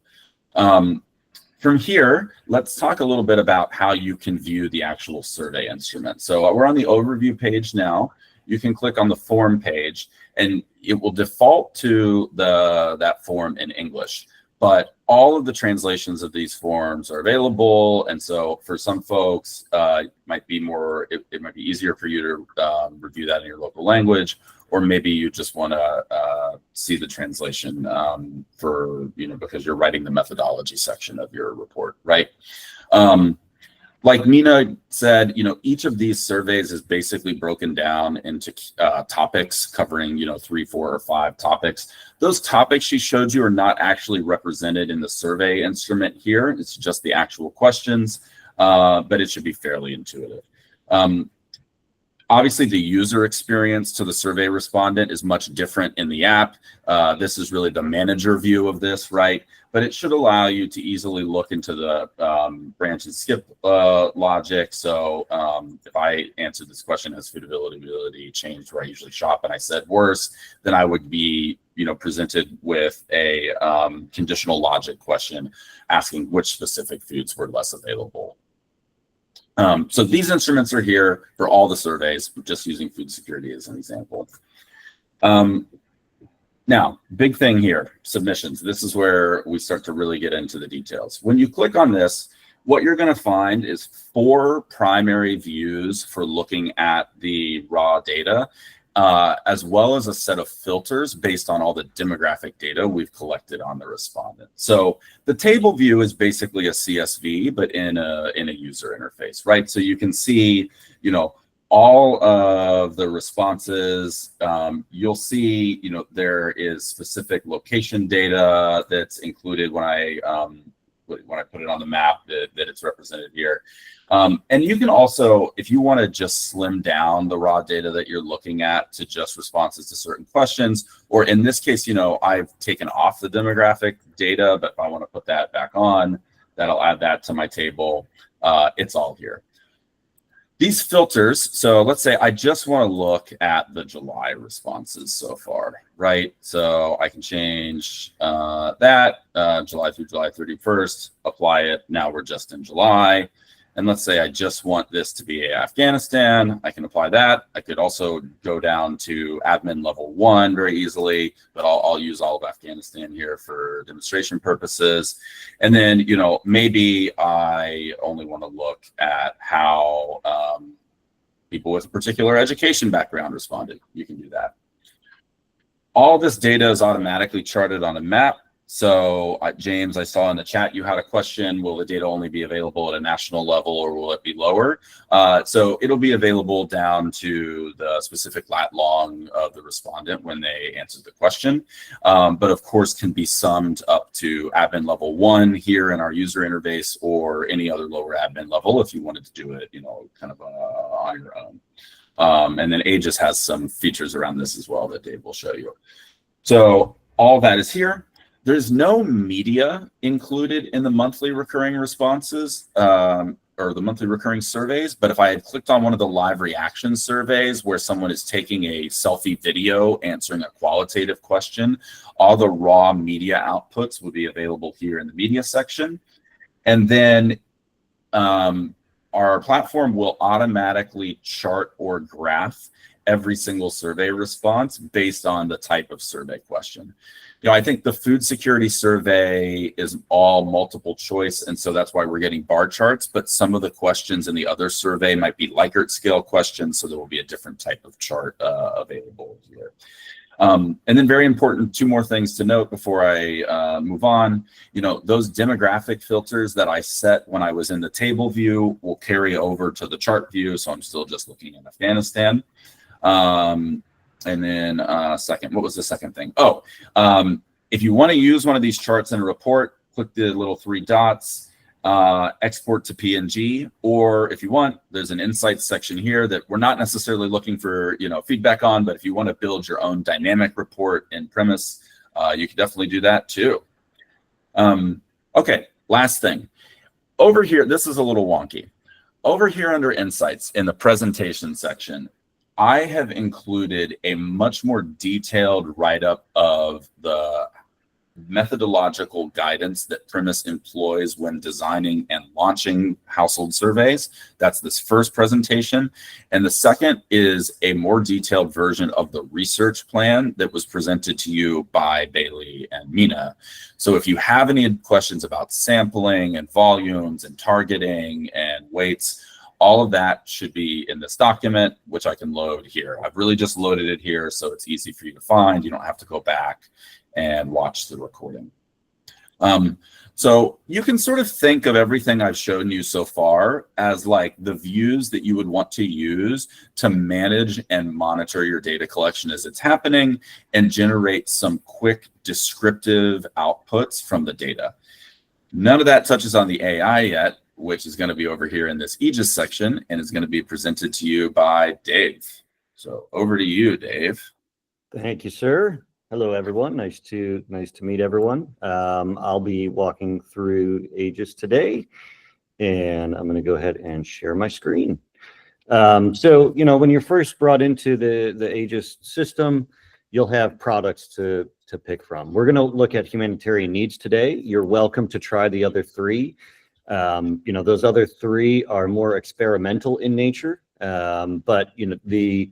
From here, let's talk a little bit about how you can view the actual survey instrument. So we're on the overview page now. You can click on the form page, and it will default to that form in English. But all of the translations of these forms are available, and so for some folks, it might be easier for you to review that in your local language, or maybe you just want to see the translation because you're writing the methodology section of your report, right? Like Mina said, each of these surveys is basically broken down into topics covering, 3, 4, or 5 topics. Those topics she showed you are not actually represented in the survey instrument here. It's just the actual questions, but it should be fairly intuitive. Obviously, the user experience to the survey respondent is much different in the app. This is really the manager view of this, right? But it should allow you to easily look into the branch and skip logic. So if I answered this question, has food availability changed where I usually shop, and I said worse, then I would be presented with a conditional logic question asking which specific foods were less available. So these instruments are here for all the surveys, just using food security as an example. Now, big thing here, submissions. This is where we start to really get into the details. When you click on this, what you're going to find is 4 primary views for looking at the raw data, as well as a set of filters based on all the demographic data we've collected on the respondent. So the table view is basically a CSV, but in a user interface, right? So you can see, all of the responses. You'll see, there is specific location data that's included when I put it on the map that it's represented here. And you can also, if you want to just slim down the raw data that you're looking at to just responses to certain questions, or in this case, I've taken off the demographic data, but if I want to put that back on, that'll add that to my table. It's all here. These filters, so let's say I just want to look at the July responses so far, right? So I can change that July through July 31st, apply it. Now we're just in July. And let's say I just want this to be Afghanistan. I can apply that. I could also go down to admin level 1 very easily, but I'll use all of Afghanistan here for demonstration purposes. And then, you know, maybe I only want to look at how people with a particular education background responded. You can do that. All this data is automatically charted on a map. So James, I saw in the chat you had a question, will the data only be available at a national level or will it be lower? So it'll be available down to the specific lat long of the respondent when they answered the question, but of course can be summed up to admin level 1 here in our user interface or any other lower admin level if you wanted to do it, you know, kind of on your own. And then AEGIS has some features around this as well that Dave will show you. So all that is here. There's no media included in the monthly recurring responses or the monthly recurring surveys. But if I had clicked on one of the live reaction surveys where someone is taking a selfie video answering a qualitative question, all the raw media outputs would be available here in the media section. And then our platform will automatically chart or graph every single survey response based on the type of survey question. You know, I think the food security survey is all multiple choice, and so that's why we're getting bar charts, but some of the questions in the other survey might be Likert scale questions, so there will be a different type of chart available here. And then very important, 2 more things to note before I move on. You know, those demographic filters that I set when I was in the table view will carry over to the chart view, so I'm still just looking at Afghanistan. And then second, what was the second thing? Oh, if you want to use one of these charts in a report, click the little 3 dots, export to PNG, or if you want, there's an insights section here that we're not necessarily looking for, you know, feedback on, but if you want to build your own dynamic report in Premise, you can definitely do that too. Okay, last thing. Over here, this is a little wonky. Over here under insights in the presentation section, I have included a much more detailed write-up of the methodological guidance that Premise employs when designing and launching household surveys. That's this first presentation. And the second is a more detailed version of the research plan that was presented to you by Bailey and Mina. So if you have any questions about sampling and volumes and targeting and weights, all of that should be in this document, which I can load here. I've really just loaded it here so it's easy for you to find. You don't have to go back and watch the recording. So you can sort of think of everything I've shown you so far as like the views that you would want to use to manage and monitor your data collection as it's happening and generate some quick descriptive outputs from the data. None of that touches on the AI yet, which is going to be over here in this AEGIS section, and is going to be presented to you by Dave. So over to you, Dave. Thank you, sir. Hello, everyone. Nice to meet everyone. I'll be walking through AEGIS today, and I'm going to go ahead and share my screen. So, you know, when you're first brought into the AEGIS system, you'll have products to pick from. We're going to look at humanitarian needs today. You're welcome to try the other 3. You know, those other 3 are more experimental in nature, but you know, the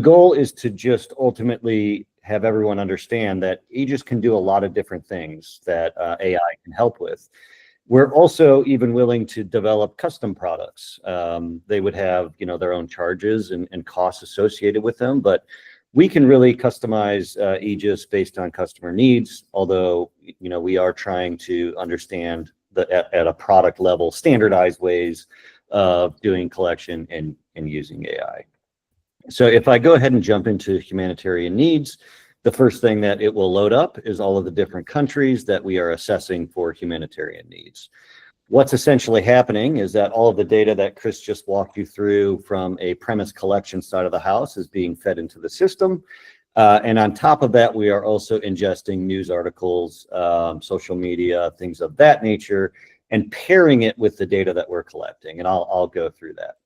goal is to just ultimately have everyone understand that AEGIS can do a lot of different things that AI can help with. We're also even willing to develop custom products. They would have, you know, their own charges and costs associated with them, but we can really customize AEGIS based on customer needs, although, you know, we are trying to understand at a product level, standardized ways of doing collection and using AI. So if I go ahead and jump into humanitarian needs, the first thing that it will load up is all of the different countries that we are assessing for humanitarian needs. What's essentially happening is that all of the data that Chris just walked you through from a Premise collection side of the house is being fed into the system. And on top of that, we are also ingesting news articles, social media, things of that nature, and pairing it with the data that we're collecting. And I'll go through that.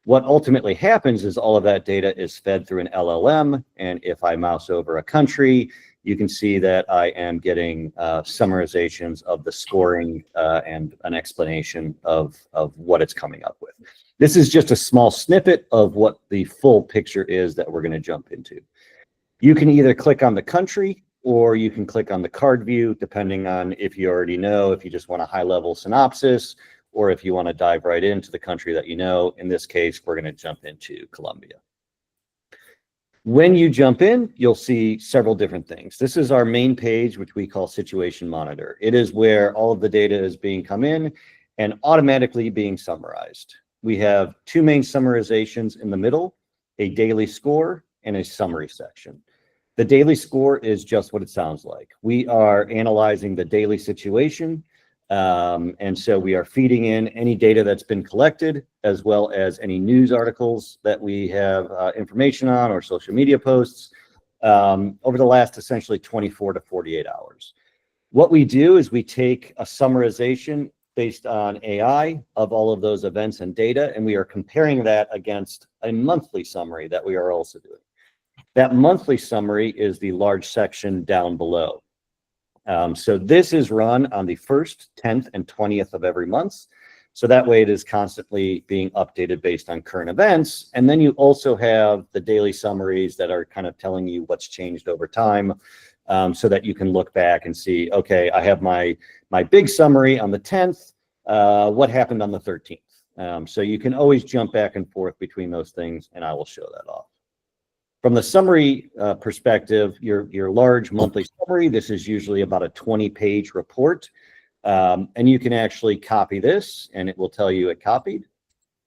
What ultimately happens is all of that data is fed through an LLM. And if I mouse over a country, you can see that I am getting summarizations of the scoring and an explanation of what it's coming up with. This is just a small snippet of what the full picture is that we're going to jump into. You can either click on the country or you can click on the card view, depending on if you already know, if you just want a high-level synopsis, or if you want to dive right into the country that you know. In this case, we're going to jump into Colombia. When you jump in, you'll see several different things. This is our main page, which we call Situation Monitor. It is where all of the data is being come in and automatically being summarized. We have two main summarizations in the middle, a daily score and a summary section. The daily score is just what it sounds like. We are analyzing the daily situation. And so we are feeding in any data that's been collected, as well as any news articles that we have information on, or social media posts over the last essentially 24 to 48 hours. What we do is we take a summarization based on AI of all of those events and data, and we are comparing that against a monthly summary that we are also doing. That monthly summary is the large section down below. So this is run on the 1st, 10th, and 20th of every month. So that way it is constantly being updated based on current events. And then you also have the daily summaries that are kind of telling you what's changed over time, so that you can look back and see, okay, I have my big summary on the 10th, what happened on the 13th. So you can always jump back and forth between those things, and I will show that off. From the summary perspective, your large monthly summary, this is usually about a 20-page report. And you can actually copy this, and it will tell you it copied.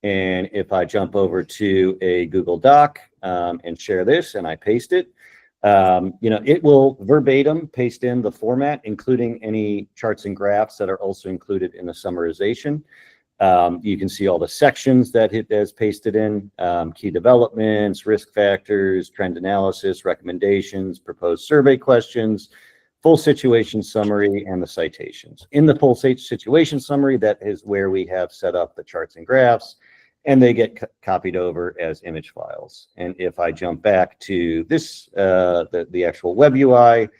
And if I jump over to a Google Doc and share this, and I paste it, it will verbatim paste in the format, including any charts and graphs that are also included in the summarization. You can see all the sections that it has pasted in, key developments, risk factors, trend analysis, recommendations, proposed survey questions, full situation summary, and the citations. In the full situation summary, that is where we have set up the charts and graphs, and they get copied over as image files. And if I jump back to this, the actual web UI,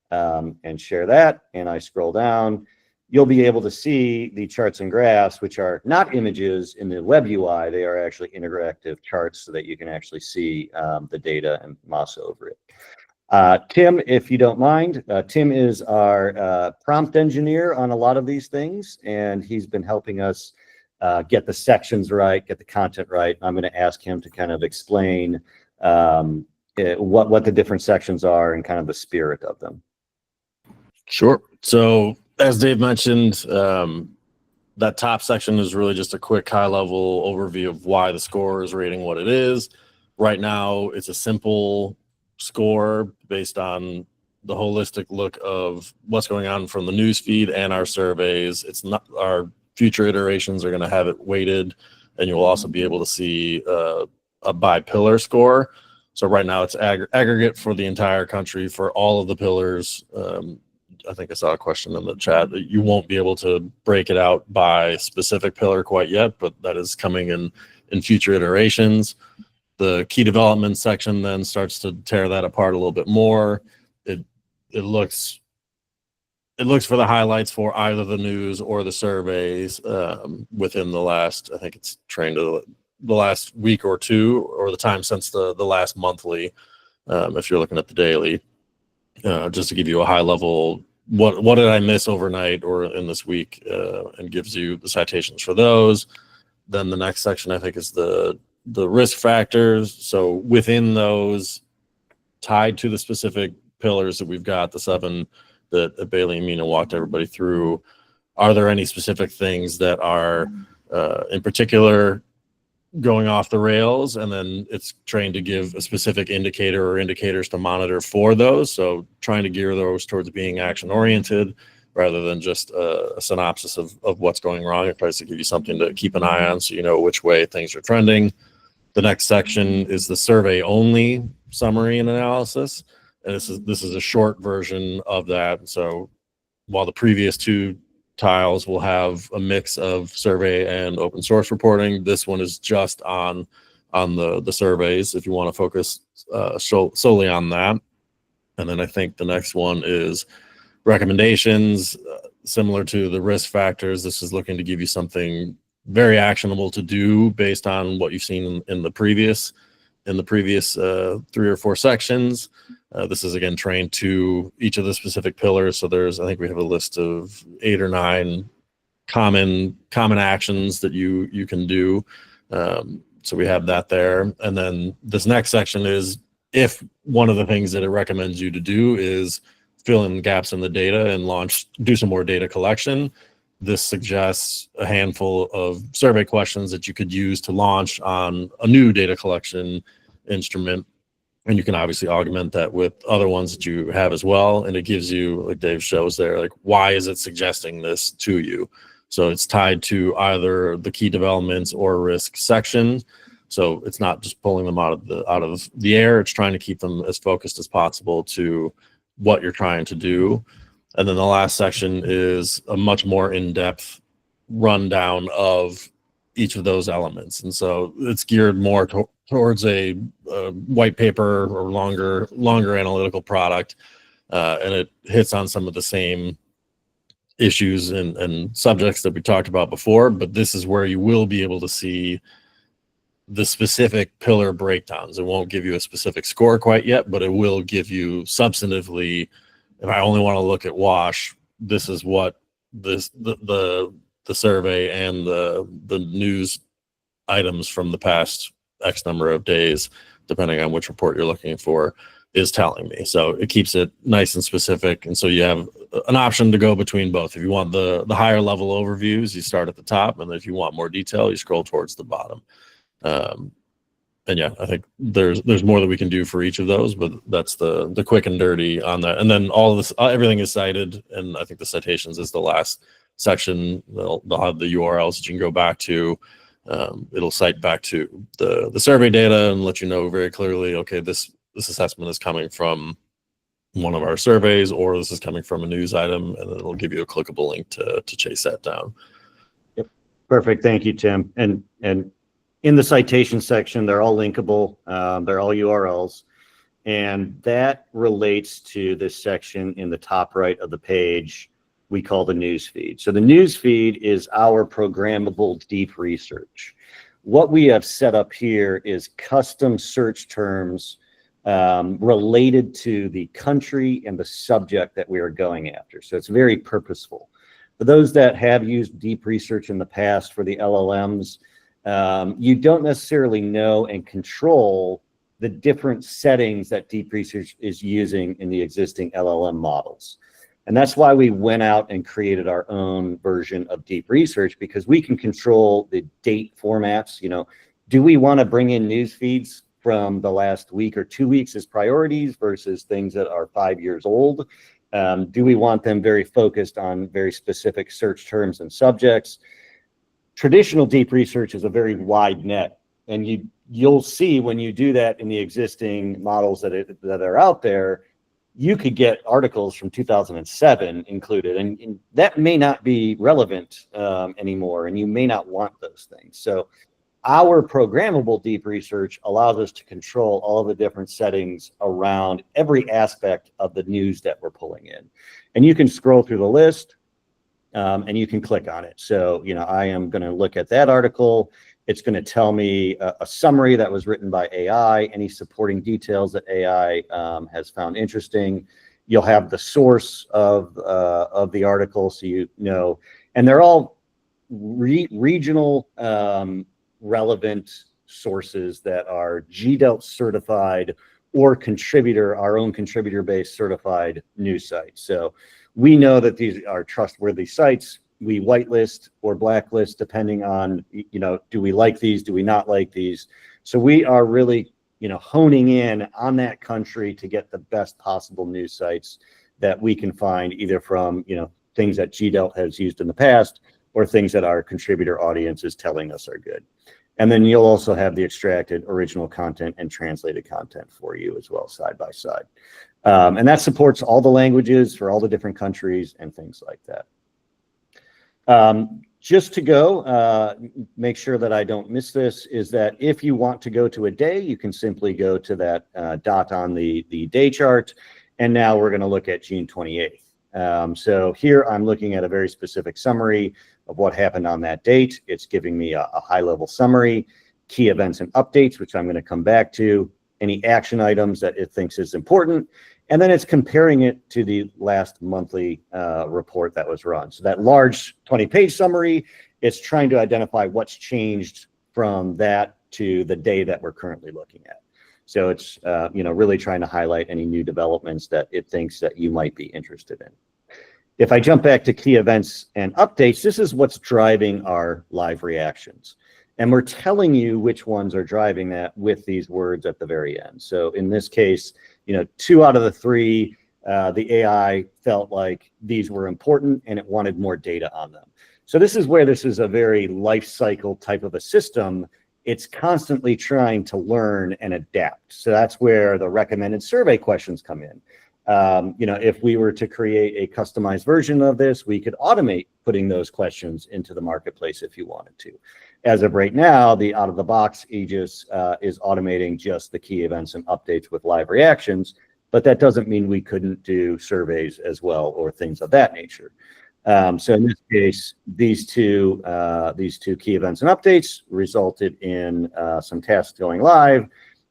and share that, and I scroll down, you'll be able to see the charts and graphs, which are not images in the web UI. They are actually interactive charts so that you can actually see the data and mouse over it. Tim, if you don't mind, Tim is our prompt engineer on a lot of these things, and he's been helping us get the sections right, get the content right. I'm going to ask him to kind of explain what the different sections are and kind of the spirit of them. Sure. So as Dave mentioned, that top section is really just a quick high-level overview of why the score is rating what it is. Right now, it's a simple score based on the holistic look of what's going on from the news feed and our surveys. It's not, our future iterations are going to have it weighted, and you'll also be able to see a by pillar score. So right now it's aggregate for the entire country for all of the pillars. I think I saw a question in the chat that you won't be able to break it out by specific pillar quite yet, but that is coming in future iterations. The key development section then starts to tear that apart a little bit more. It looks for the highlights for either the news or the surveys within the last, I think it's trained to the last week or two, or the time since the last monthly, if you're looking at the daily. Just to give you a high level, what did I miss overnight or in this week, and gives you the citations for those. Then the next section, I think, is the risk factors. So within those, tied to the specific pillars that we've got, the 7 that Bailey and Mina walked everybody through, are there any specific things that are in particular going off the rails? And then it's trained to give a specific indicator or indicators to monitor for those. So trying to gear those towards being action oriented rather than just a synopsis of what's going wrong. It tries to give you something to keep an eye on so you know which way things are trending. The next section is the survey only summary and analysis. And this is a short version of that. So while the previous 2 tiles will have a mix of survey and open source reporting. This one is just on the surveys if you want to focus solely on that. And then I think the next one is recommendations, similar to the risk factors. This is looking to give you something very actionable to do based on what you've seen in the previous 3 or 4 sections. This is again trained to each of the specific pillars. So I think we have a list of 8 or 9 common actions that you can do. So we have that there. And then this next section is, if one of the things that it recommends you to do is fill in gaps in the data and do some more data collection, this suggests a handful of survey questions that you could use to launch on a new data collection instrument. And you can obviously augment that with other ones that you have as well. And it gives you, like Dave shows there, like, why is it suggesting this to you? So it's tied to either the key developments or risk section. So it's not just pulling them out of the air. It's trying to keep them as focused as possible to what you're trying to do. And then the last section is a much more in-depth rundown of each of those elements. And so it's geared more towards a white paper or longer analytical product. And it hits on some of the same issues and subjects that we talked about before, but this is where you will be able to see the specific pillar breakdowns. It won't give you a specific score quite yet, but it will give you substantively, if I only want to look at WASH, this is what the survey and the news items from the past X number of days, depending on which report you're looking for, is telling me. So it keeps it nice and specific. And so you have an option to go between both. If you want the higher level overviews, you start at the top. And if you want more detail, you scroll towards the bottom. And yeah, I think there's more that we can do for each of those, but that's the quick and dirty on that. And then all of this, everything is cited. And I think the citations is the last section. They'll have the URLs that you can go back to. It'll cite back to the survey data and let you know very clearly, okay, this assessment is coming from one of our surveys, or this is coming from a news item, and it'll give you a clickable link to chase that down. Yep. Perfect. Thank you, Tim. And in the citation section, they're all linkable. They're all URLs. And that relates to this section in the top right of the page we call the news feed. So the news feed is our programmable deep research. What we have set up here is custom search terms related to the country and the subject that we are going after. So it's very purposeful. For those that have used deep research in the past for the LLMs, you don't necessarily know and control the different settings that deep research is using in the existing LLM models. And that's why we went out and created our own version of deep research, because we can control the date formats. You know, do we want to bring in news feeds from the last week or 2 weeks as priorities versus things that are 5 years old? Do we want them very focused on very specific search terms and subjects? Traditional deep research is a very wide net, and you'll see when you do that in the existing models that are out there, you could get articles from 2007 included, and that may not be relevant anymore, and you may not want those things. So our programmable deep research allows us to control all of the different settings around every aspect of the news that we're pulling in. And you can scroll through the list and you can click on it. So, you know, I am going to look at that article. It's going to tell me a summary that was written by AI, any supporting details that AI has found interesting. You'll have the source of the article, so you know, and they're all regional relevant sources that are GDELT certified or our own contributor-based certified news sites. So we know that these are trustworthy sites. We whitelist or blacklist depending on, you know, do we like these? Do we not like these? So we are really, you know, honing in on that country to get the best possible news sites that we can find, either from, you know, things that GDELT has used in the past or things that our contributor audience is telling us are good. And then you'll also have the extracted original content and translated content for you as well, side by side. And that supports all the languages for all the different countries and things like that. Just to go, make sure that I don't miss this, is that if you want to go to a day, you can simply go to that dot on the day chart. And now we're going to look at June 28th. So here I'm looking at a very specific summary of what happened on that date. It's giving me a high-level summary, key events and updates, which I'm going to come back to, any action items that it thinks is important, and then it's comparing it to the last monthly report that was run. So that large 20-page summary, it's trying to identify what's changed from that to the day that we're currently looking at. So it's really trying to highlight any new developments that it thinks that you might be interested in. If I jump back to key events and updates, this is what's driving our live reactions. And we're telling you which ones are driving that with these words at the very end. So in this case, 2 out of the 3, the AI felt like these were important and it wanted more data on them. So this is where this is a very life cycle type of a system. It's constantly trying to learn and adapt. So that's where the recommended survey questions come in. If we were to create a customized version of this, we could automate putting those questions into the marketplace if you wanted to. As of right now, the out-of-the-box AEGIS is automating just the key events and updates with live reactions, but that doesn't mean we couldn't do surveys as well or things of that nature. So in this case, these two key events and updates resulted in some tasks going live.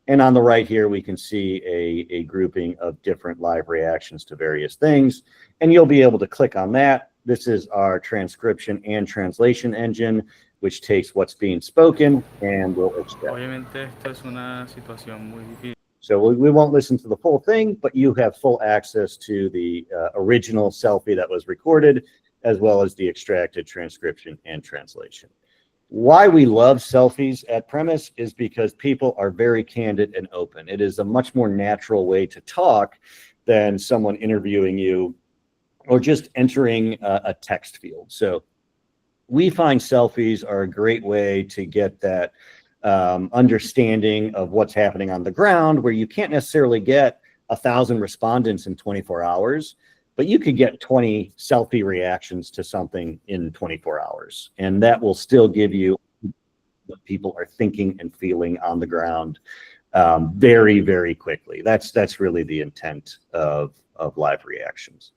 And on the right here, we can see a grouping of different live reactions to various things. And you'll be able to click on that. This is our transcription and translation engine, which takes what's being spoken and will extract. So we won't listen to the full thing, but you have full access to the original selfie that was recorded, as well as the extracted transcription and translation. Why we love selfies at Premise is because people are very candid and open. It is a much more natural way to talk than someone interviewing you or just entering a text field. So we find selfies are a great way to get that understanding of what's happening on the ground, where you can't necessarily get 1,000 respondents in 24 hours, but you could get 20 selfie reactions to something in 24 hours. And that will still give you what people are thinking and feeling on the ground very, very quickly. That's really the intent of live reactions.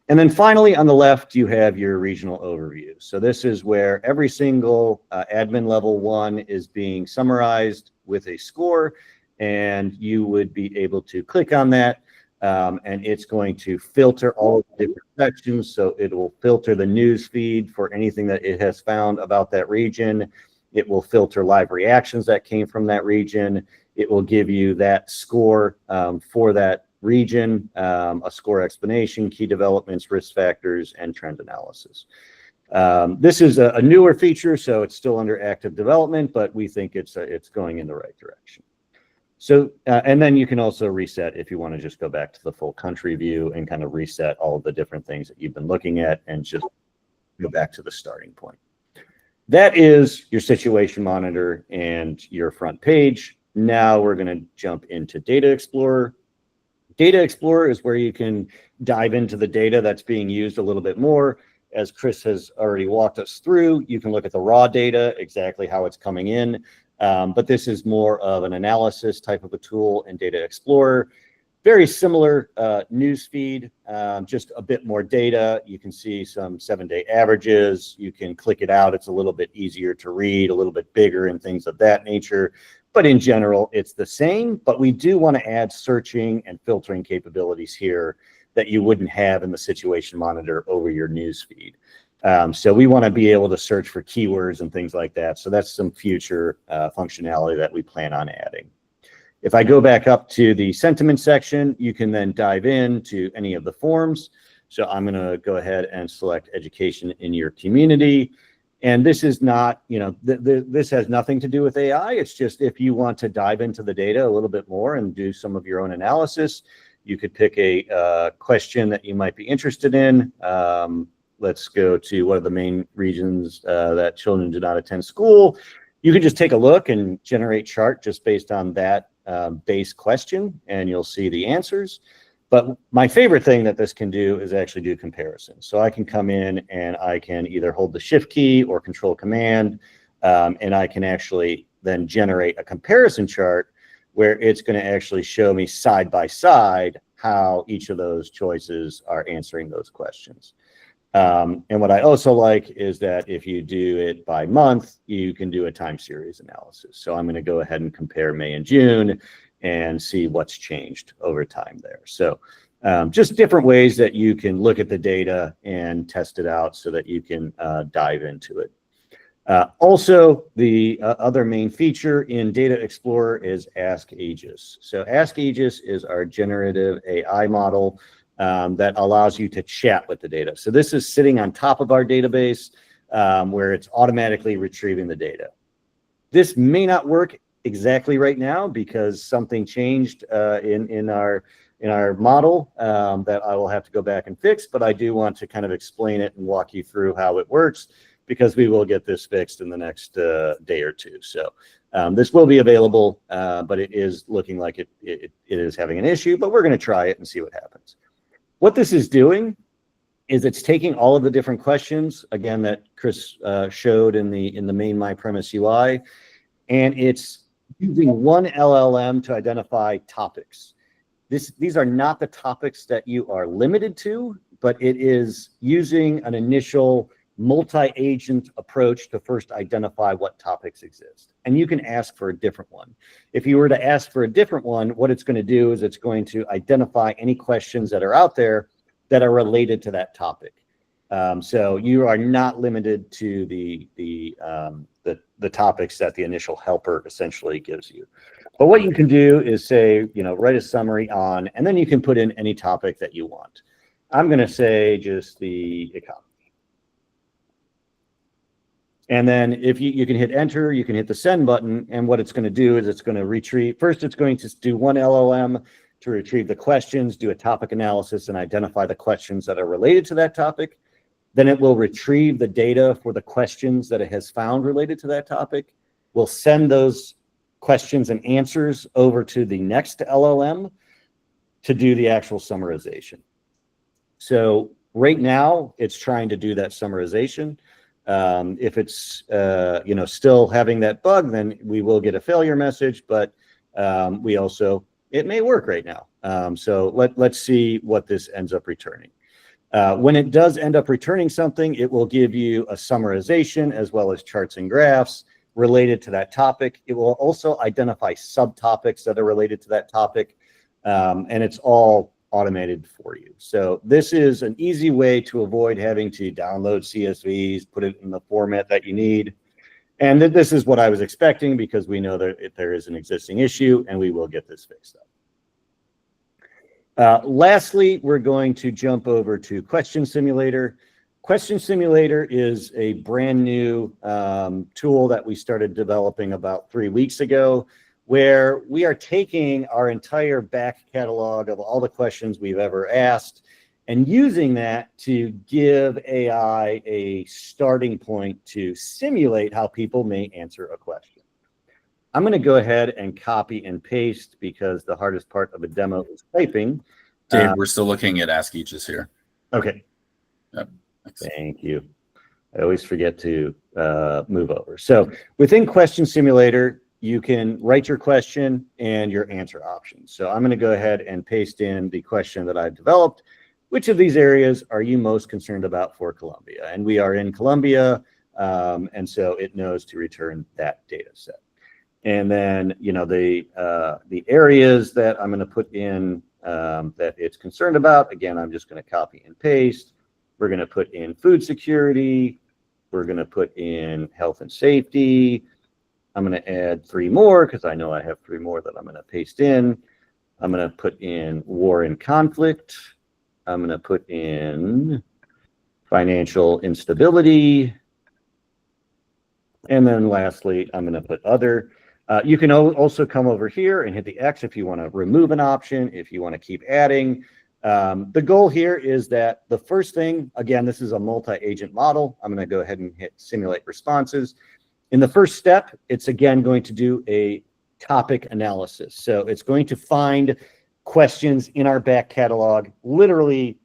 And then finally, on the left, you have your regional overview. So this is where every single admin level 1 is being summarized with a score, and you would be able to click on that, and it's going to filter all the different sections. So it will filter the news feed for anything that it has found about that region. It will filter live reactions that came from that region. It will give you that score for that region, a score explanation, key developments, risk factors, and trend analysis. This is a newer feature, so it's still under active development, but we think it's going in the right direction. So, and then you can also reset if you want to just go back to the full country view and kind of reset all of the different things that you've been looking at and just go back to the starting point. That is your situation monitor and your front page. Now we're going to jump into Data Explorer. Data Explorer is where you can dive into the data that's being used a little bit more. As Chris has already walked us through, you can look at the raw data, exactly how it's coming in. But this is more of an analysis type of a tool in Data Explorer. Very similar news feed, just a bit more data. You can see some 7-day averages. You can click it out. It's a little bit easier to read, a little bit bigger and things of that nature. But in general, it's the same. But we do want to add searching and filtering capabilities here that you wouldn't have in the situation monitor over your news feed. So we want to be able to search for keywords and things like that. So that's some future functionality that we plan on adding. If I go back up to the sentiment section, you can then dive into any of the forms. So I'm going to go ahead and select education in your community. And this is not, this has nothing to do with AI. It's just if you want to dive into the data a little bit more and do some of your own analysis, you could pick a question that you might be interested in. Let's go to what are the main reasons that children do not attend school. You can just take a look and generate chart just based on that base question, and you'll see the answers. But my favorite thing that this can do is actually do comparisons. So I can come in and I can either hold the shift key or control command, and I can actually then generate a comparison chart where it's going to actually show me side by side how each of those choices are answering those questions. And what I also like is that if you do it by month, you can do a time series analysis. So I'm going to go ahead and compare May and June and see what's changed over time there. So just different ways that you can look at the data and test it out so that you can dive into it. Also, the other main feature in Data Explorer is Ask AEGIS. So Ask AEGIS is our generative AI model that allows you to chat with the data. So this is sitting on top of our database where it's automatically retrieving the data. This may not work exactly right now because something changed in our model that I will have to go back and fix, but I do want to kind of explain it and walk you through how it works, because we will get this fixed in the next day or two. So this will be available, but it is looking like it is having an issue, but we're going to try it and see what happens. What this is doing is it's taking all of the different questions, again, that Chris showed in the main My Premise UI, and it's using one LLM to identify topics. These are not the topics that you are limited to, but it is using an initial multi-agent approach to first identify what topics exist. And you can ask for a different one. If you were to ask for a different one, what it's going to do is it's going to identify any questions that are out there that are related to that topic. So you are not limited to the topics that the initial helper essentially gives you. But what you can do is say, write a summary on, and then you can put in any topic that you want. I'm going to say just the economy. And then if you can hit enter, you can hit the send button, and what it's going to do is it's going to retrieve. First, it's going to do one LLM to retrieve the questions, do a topic analysis, and identify the questions that are related to that topic. Then it will retrieve the data for the questions that it has found related to that topic. We'll send those questions and answers over to the next LLM to do the actual summarization. So right now, it's trying to do that summarization. If it's still having that bug, then we will get a failure message, but it may work right now. So let's see what this ends up returning. When it does end up returning something, it will give you a summarization as well as charts and graphs related to that topic. It will also identify subtopics that are related to that topic, and it's all automated for you. So this is an easy way to avoid having to download CSVs, put it in the format that you need. And this is what I was expecting, because we know that there is an existing issue, and we will get this fixed up. Lastly, we're going to jump over to Question Simulator. Question Simulator is a brand new tool that we started developing about 3 weeks ago, where we are taking our entire back catalog of all the questions we've ever asked and using that to give AI a starting point to simulate how people may answer a question. I'm going to go ahead and copy and paste, because the hardest part of a demo is typing. Dave, we're still looking at Ask AEGIS here. Okay. Yep. Thanks. Thank you. I always forget to move over. So within Question Simulator, you can write your question and your answer options. So I'm going to go ahead and paste in the question that I've developed. Which of these areas are you most concerned about for Columbia? And we are in Columbia, and so it knows to return that data set. And then, the areas that I'm going to put in that it's concerned about, again, I'm just going to copy and paste. We're going to put in food security. We're going to put in health and safety. I'm going to add 3 more, because I know I have 3 more that I'm going to paste in. I'm going to put in war and conflict. I'm going to put in financial instability. And then lastly, I'm going to put other. You can also come over here and hit the X if you want to remove an option, if you want to keep adding. The goal here is that the first thing, again, this is a multi-agent model. I'm going to go ahead and hit simulate responses. In the first step, it's again going to do a topic analysis. So it's going to find questions in our back catalog, literally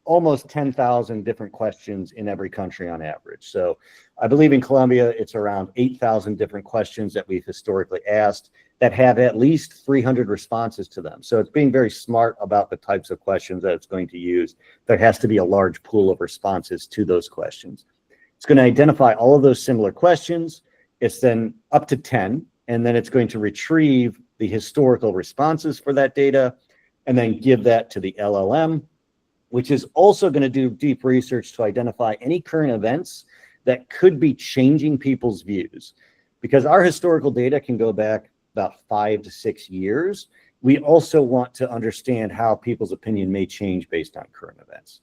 almost 10,000 different questions in every country on average. So I believe in Colombia, it's around 8,000 different questions that we've historically asked that have at least 300 responses to them. So it's being very smart about the types of questions that it's going to use. There has to be a large pool of responses to those questions. It's going to identify all of those similar questions. It's then up to 10, and then it's going to retrieve the historical responses for that data and then give that to the LLM, which is also going to do deep research to identify any current events that could be changing people's views. Because our historical data can go back about 5 to 6 years. We also want to understand how people's opinion may change based on current events.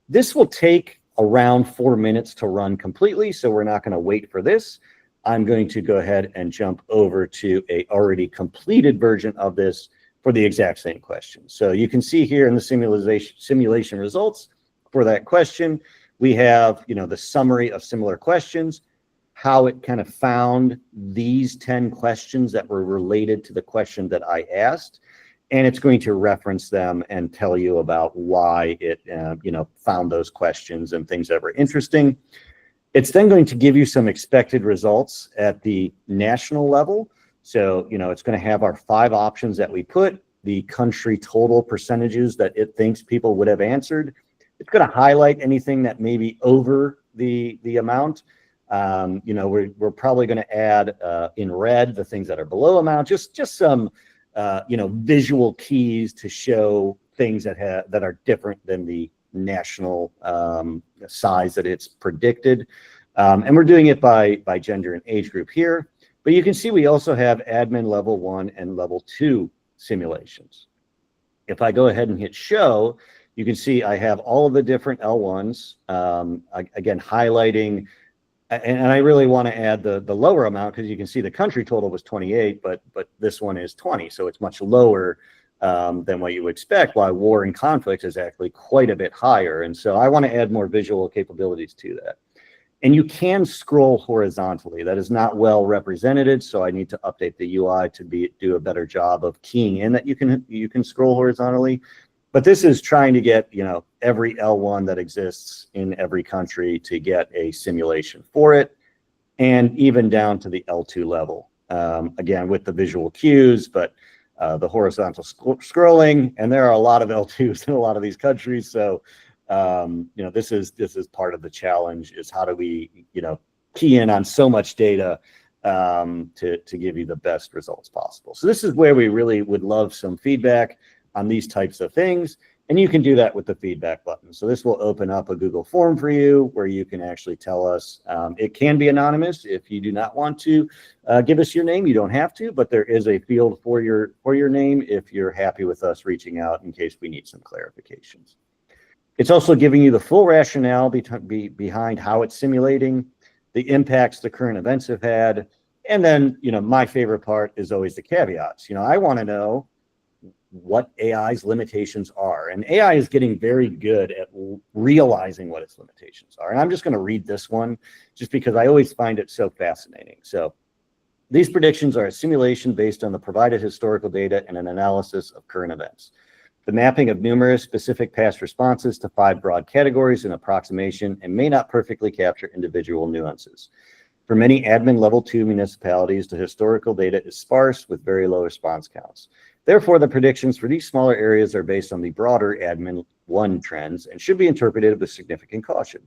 This will take around 4 minutes to run completely, so we're not going to wait for this. I'm going to go ahead and jump over to a already completed version of this for the exact same question. So you can see here in the simulation results for that question, we have, the summary of similar questions, how it kind of found these 10 questions that were related to the question that I asked, and it's going to reference them and tell you about why it, found those questions and things that were interesting. It's then going to give you some expected results at the national level. So, it's going to have our 5 options that we put, the country total percentages that it thinks people would have answered. It's going to highlight anything that may be over the amount. We're probably going to add in red the things that are below amount, just some, visual keys to show things that are different than the national size that it's predicted. And we're doing it by gender and age group here. But you can see we also have admin level 1 and level 2 simulations. If I go ahead and hit show, you can see I have all of the different L1s, again, highlighting, and I really want to add the lower amount because you can see the country total was 28, but this one is 20, so it's much lower than what you would expect, while war and conflict is actually quite a bit higher. And so I want to add more visual capabilities to that. And you can scroll horizontally. That is not well represented, so I need to update the UI to do a better job of keying in that you can scroll horizontally. But this is trying to get every L1 that exists in every country to get a simulation for it, and even down to the L2 level. Again, with the visual cues, but the horizontal scrolling, and there are a lot of L2s in a lot of these countries. So this is part of the challenge, is how do we key in on so much data to give you the best results possible. So this is where we really would love some feedback on these types of things, and you can do that with the feedback button. So this will open up a Google form for you where you can actually tell us. It can be anonymous if you do not want to give us your name. You don't have to, but there is a field for your name if you're happy with us reaching out in case we need some clarifications. It's also giving you the full rationale behind how it's simulating, the impacts the current events have had, and then my favorite part is always the caveats. I want to know what AI's limitations are, and AI is getting very good at realizing what its limitations are. And I'm just going to read this one just because I always find it so fascinating. So these predictions are a simulation based on the provided historical data and an analysis of current events. The mapping of numerous specific past responses to 5 broad categories in approximation and may not perfectly capture individual nuances. For many admin level 2 municipalities, the historical data is sparse with very low response counts. Therefore, the predictions for these smaller areas are based on the broader admin 1 trends and should be interpreted with significant caution.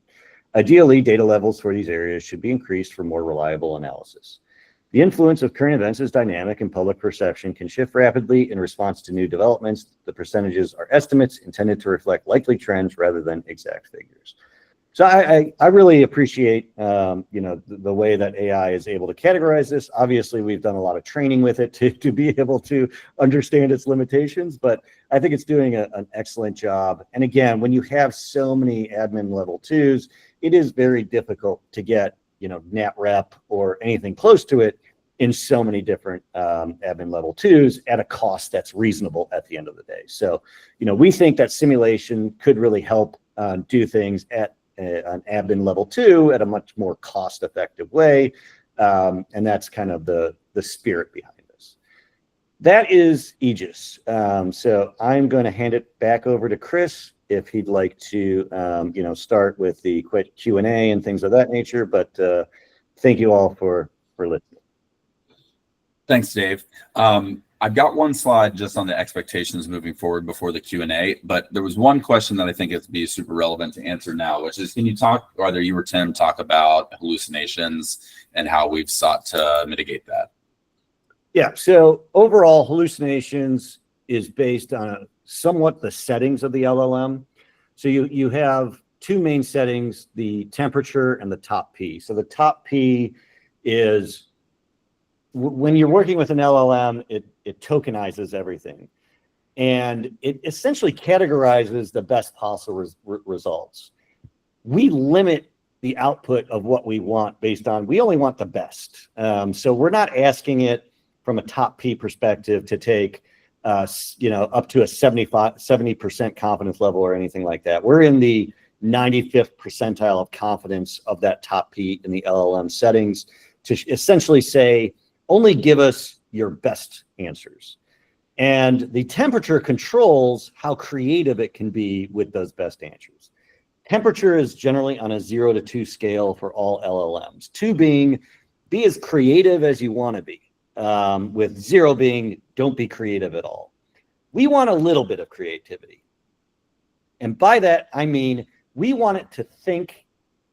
Ideally, data levels for these areas should be increased for more reliable analysis. The influence of current events is dynamic, and public perception can shift rapidly in response to new developments. The percentages are estimates intended to reflect likely trends rather than exact figures. So I really appreciate the way that AI is able to categorize this. Obviously, we've done a lot of training with it to be able to understand its limitations, but I think it's doing an excellent job. And again, when you have so many admin level 2s, it is very difficult to get nat rep or anything close to it in so many different admin level 2s at a cost that's reasonable at the end of the day. So we think that simulation could really help do things at an admin level 2 at a much more cost-effective way, and that's kind of the spirit behind this. that is AEGIS. So I'm going to hand it back over to Chris if he'd like to, start with the quick Q&A and things of that nature. But thank you all for listening. Thanks, Dave. I've got one slide just on the expectations moving forward before the Q&A, but there was one question that I think it'd be super relevant to answer now, which is, can you talk, either you or Tim, talk about hallucinations and how we've sought to mitigate that? Yeah, so overall hallucinations is based on somewhat the settings of the LLM. So you have two main settings, the temperature and the top P. So the top P is when you're working with an LLM, it tokenizes everything. And it essentially categorizes the best possible results. We limit the output of what we want based on, we only want the best. So we're not asking it from a top P perspective to take up to a 70% confidence level or anything like that. We're in the 95th percentile of confidence of that top P in the LLM settings to essentially say, only give us your best answers. And the temperature controls how creative it can be with those best answers. Temperature is generally on a 0 to 2 scale for all LLMs. 2 being, be as creative as you want to be, with 0 being, don't be creative at all. We want a little bit of creativity. And by that, I mean, we want it to think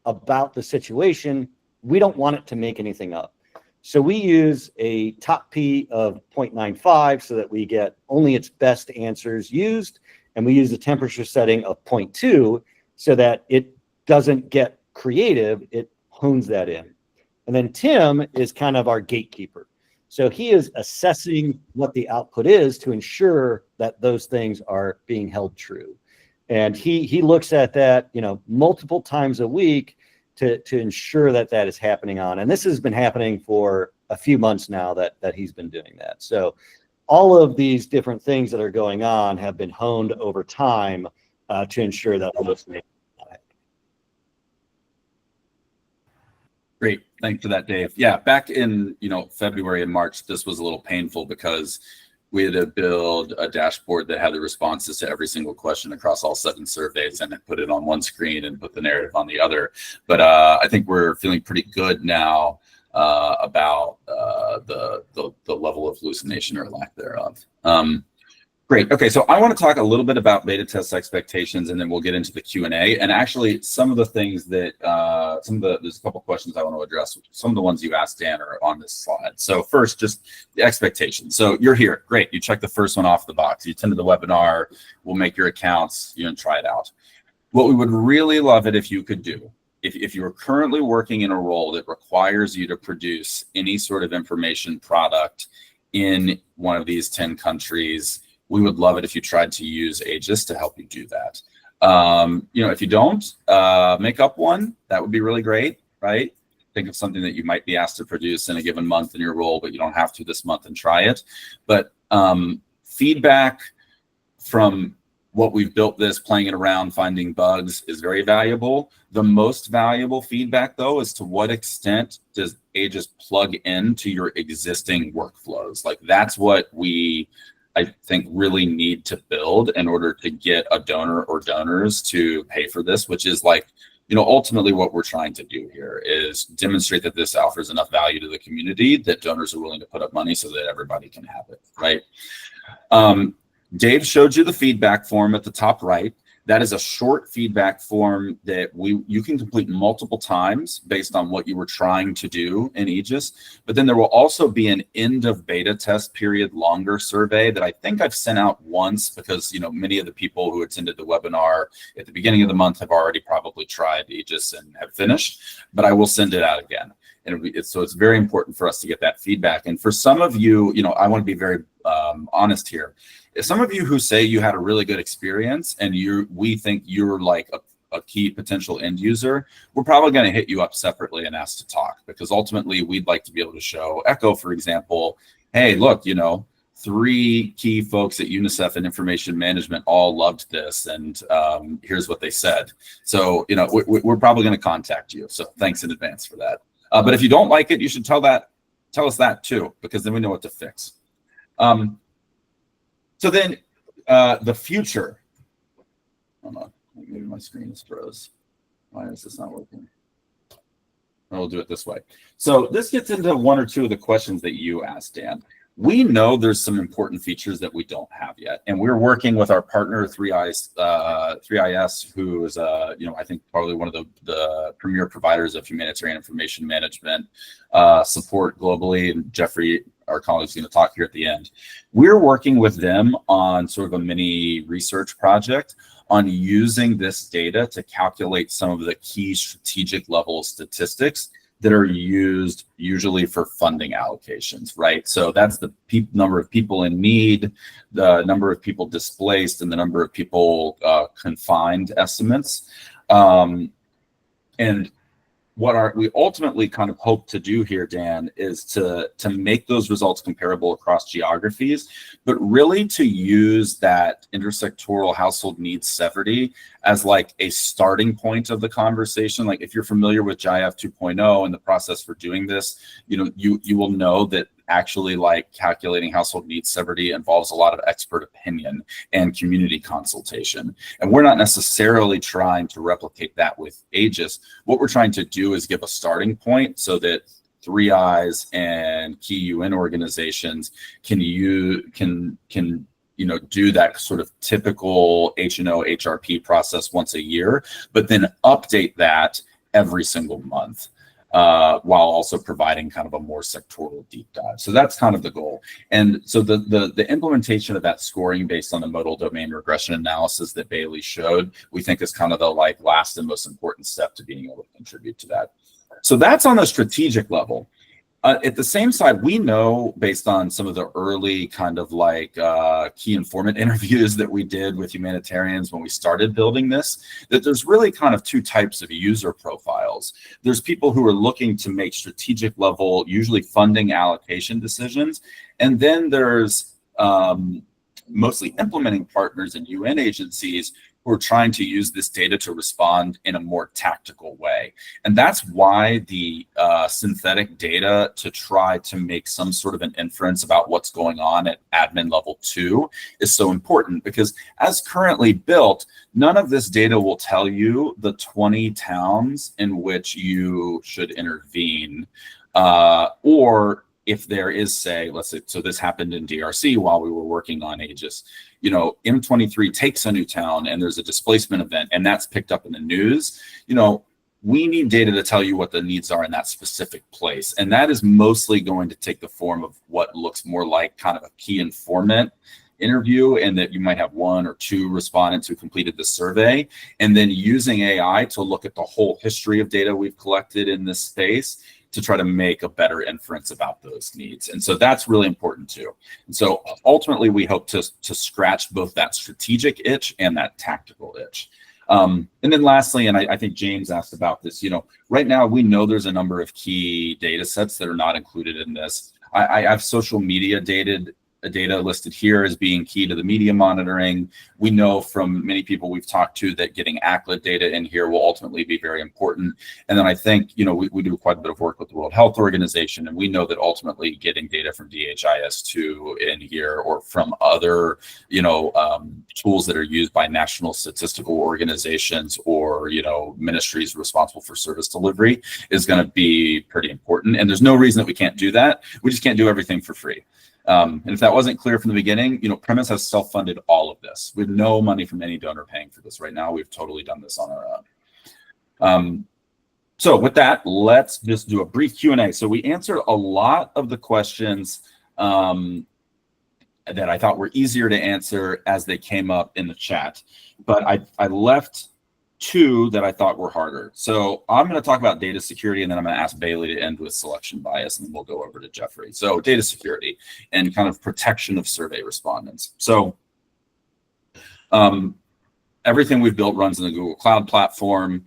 about the situation. We don't want it to make anything up. So we use a top P of 0.95 so that we get only its best answers used. And we use the temperature setting of 0.2 so that it doesn't get creative, it hones that in. And then Tim is kind of our gatekeeper. So he is assessing what the output is to ensure that those things are being held true. And he looks at that, multiple times a week to ensure that that is happening on. And this has been happening for a few months now that he's been doing that. So all of these different things that are going on have been honed over time to ensure that listening. Great. Thanks for that, Dave. Yeah, back in February and March, this was a little painful because we had to build a dashboard that had the responses to every single question across all 7 surveys and put it on one screen and put the narrative on the other. But I think we're feeling pretty good now about the level of hallucination or lack thereof. Great. Okay, so I want to talk a little bit about beta test expectations, and then we'll get into the Q&A. And actually, some of the things that there's a couple questions I want to address. Some of the ones you asked, Dan, are on this slide. So first, just the expectations. So you're here, great. You check the first one off the box. You attended the webinar. We'll make your accounts. Try it out. What we would really love it if you could do, if you're currently working in a role that requires you to produce any sort of information product in one of these 10 countries. We would love it if you tried to use AEGIS to help you do that. If you don't, make up one. That would be really great, right? Think of something that you might be asked to produce in a given month in your role, but you don't have to this month and try it. But feedback from what we've built this, playing it around, finding bugs is very valuable. The most valuable feedback, though, is to what extent does AEGIS plug into your existing workflows? Like that's what I think really need to build in order to get a donor or donors to pay for this, which is ultimately what we're trying to do here is demonstrate that this offers enough value to the community that donors are willing to put up money so that everybody can have it, right? Dave showed you the feedback form at the top right. That is a short feedback form that you can complete multiple times based on what you were trying to do in AEGIS. But then there will also be an end of beta test period longer survey that I think I've sent out once because many of the people who attended the webinar at the beginning of the month have already probably tried AEGIS and have finished, but I will send it out again. And so it's very important for us to get that feedback. And for some of you, I want to be very honest here. If some of you who say you had a really good experience and we think you're like a key potential end user, we're probably going to hit you up separately and ask to talk because ultimately we'd like to be able to show Echo, for example, hey, look, 3 key folks at UNICEF and information management all loved this, and here's what they said. So, we're probably going to contact you. So thanks in advance for that. But if you don't like it, you should tell us that too, because then we know what to fix. So then the future. Hold on, maybe my screen is froze. Why is this not working? We'll do it this way. So this gets into one or two of the questions that you asked, Dan. We know there's some important features that we don't have yet, and we're working with our partner 3IS, who is I think probably one of the premier providers of humanitarian information management support globally. And Jeffrey, our colleague, is going to talk here at the end. We're working with them on sort of a mini research project on using this data to calculate some of the key strategic level statistics that are used usually for funding allocations, right? So that's the number of people in need, the number of people displaced, and the number of people confined estimates. And what we ultimately kind of hope to do here, Dan, is to make those results comparable across geographies, but really to use that intersectoral household needs severity as like a starting point of the conversation. Like if you're familiar with GIF 2.0 and the process for doing this, you will know that actually like calculating household needs severity involves a lot of expert opinion and community consultation. And we're not necessarily trying to replicate that with AEGIS. What we're trying to do is give a starting point so that 3Is and key UN organizations can do that sort of typical H&O HRP process once a year, but then update that every single month. While also providing kind of a more sectoral deep dive. So that's kind of the goal. And so the implementation of that scoring based on the modal domain regression analysis that Bailey showed, we think is kind of the like last and most important step to being able to contribute to that. So that's on the strategic level. At the same side, we know based on some of the early kind of like key informant interviews that we did with humanitarians when we started building this, that there's really kind of two types of user profiles. There's people who are looking to make strategic level, usually funding allocation decisions. And then there's mostly implementing partners and UN agencies who are trying to use this data to respond in a more tactical way. And that's why the synthetic data to try to make some sort of an inference about what's going on at admin level 2 is so important, because as currently built, none of this data will tell you the 20 towns in which you should intervene, or if there is, say, let's say, so this happened in DRC while we were working on AEGIS, M23 takes a new town and there's a displacement event and that's picked up in the news, we need data to tell you what the needs are in that specific place. And that is mostly going to take the form of what looks more like kind of a key informant interview, and that you might have 1 or 2 respondents who completed the survey, and then using AI to look at the whole history of data we've collected in this space to try to make a better inference about those needs. And so that's really important too. And so ultimately we hope to scratch both that strategic itch and that tactical itch. And then lastly, and I think James asked about this, right now we know there's a number of key data sets that are not included in this. I have social media data listed here as being key to the media monitoring. We know from many people we've talked to that getting ACLA data in here will ultimately be very important. And then I think, we do quite a bit of work with the World Health Organization, and we know that ultimately getting data from DHIS2 in here or from other, tools that are used by national statistical organizations or, ministries responsible for service delivery is going to be pretty important. And there's no reason that we can't do that. We just can't do everything for free. And if that wasn't clear from the beginning, Premise has self-funded all of this. We have no money from any donor paying for this right now. We've totally done this on our own. So with that, let's just do a brief Q&A. So we answered a lot of the questions that I thought were easier to answer as they came up in the chat, but I left 2 that I thought were harder. So I'm going to talk about data security, and then I'm going to ask Bailey to end with selection bias, and then we'll go over to Jeffrey. So data security and kind of protection of survey respondents. So everything we've built runs in the Google Cloud platform.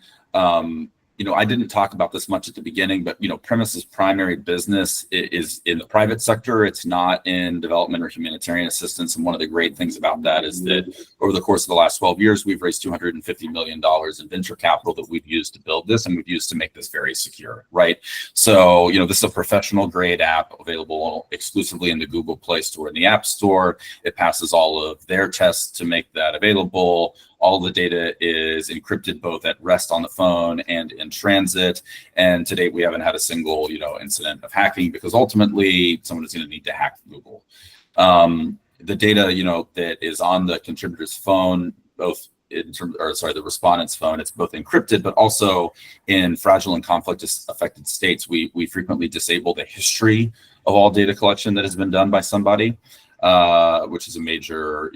I didn't talk about this much at the beginning, but Premis's primary business is in the private sector. It's not in development or humanitarian assistance. And one of the great things about that is that over the course of the last 12 years, we've raised $250 million in venture capital that we've used to build this, and we've used to make this very secure, right? So, this is a professional grade app available exclusively in the Google Play Store and the App Store. It passes all of their tests to make that available. All the data is encrypted both at rest on the phone and in transit. And to date, we haven't had a single, incident of hacking, because ultimately someone is going to need to hack Google. The data, that is on the contributor's phone, both the respondent's phone, it's both encrypted, but also in fragile and conflict affected states, we frequently disable the history of all data collection that has been done by somebody. Which is a major,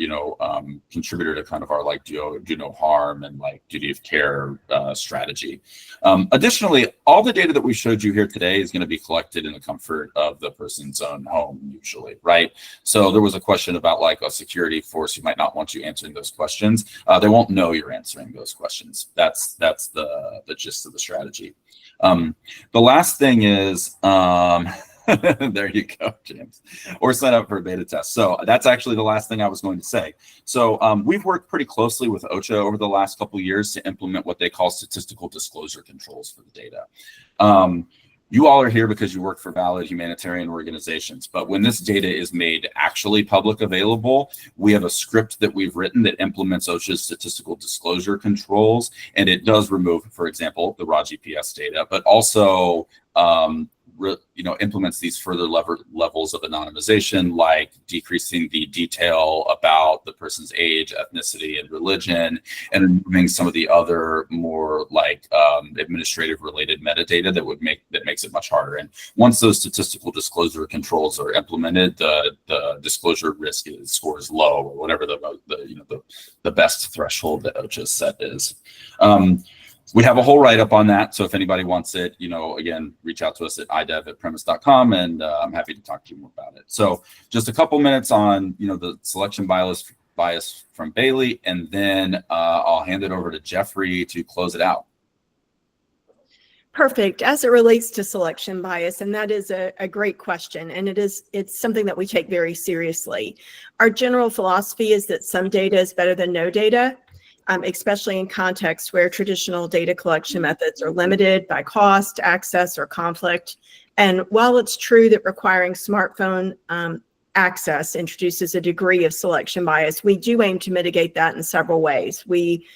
contributor to kind of our do no harm and duty of care strategy. Additionally, all the data that we showed you here today is going to be collected in the comfort of the person's own home, usually, right? So there was a question about a security force who might not want you answering those questions. They won't know you're answering those questions. That's the gist of the strategy. The last thing is, there you go, James. Or sign up for a beta test. So that's actually the last thing I was going to say. So we've worked pretty closely with OCHA over the last couple of years to implement what they call statistical disclosure controls for the data. You all are here because you work for valid humanitarian organizations. But when this data is made actually public available, we have a script that we've written that implements OSHA's statistical disclosure controls. And it does remove, for example, the raw GPS data, but also implements these further levels of anonymization, like decreasing the detail about the person's age, ethnicity, and religion, and removing some of the other more administrative related metadata that makes it much harder. And once those statistical disclosure controls are implemented, the disclosure risk score is low, or whatever the best threshold that OSHA set is. We have a whole write-up on that. So if anybody wants it, again, reach out to us at idev@premise.com, and I'm happy to talk to you more about it. So just a couple minutes on, the selection bias from Bailey, and then I'll hand it over to Jeffrey to close it out. Perfect. As it relates to selection bias, and that is a great question, and it's something that we take very seriously. Our general philosophy is that some data is better than no data. Especially in contexts where traditional data collection methods are limited by cost, access, or conflict. And while it's true that requiring smartphone access introduces a degree of selection bias, we do aim to mitigate that in several ways. We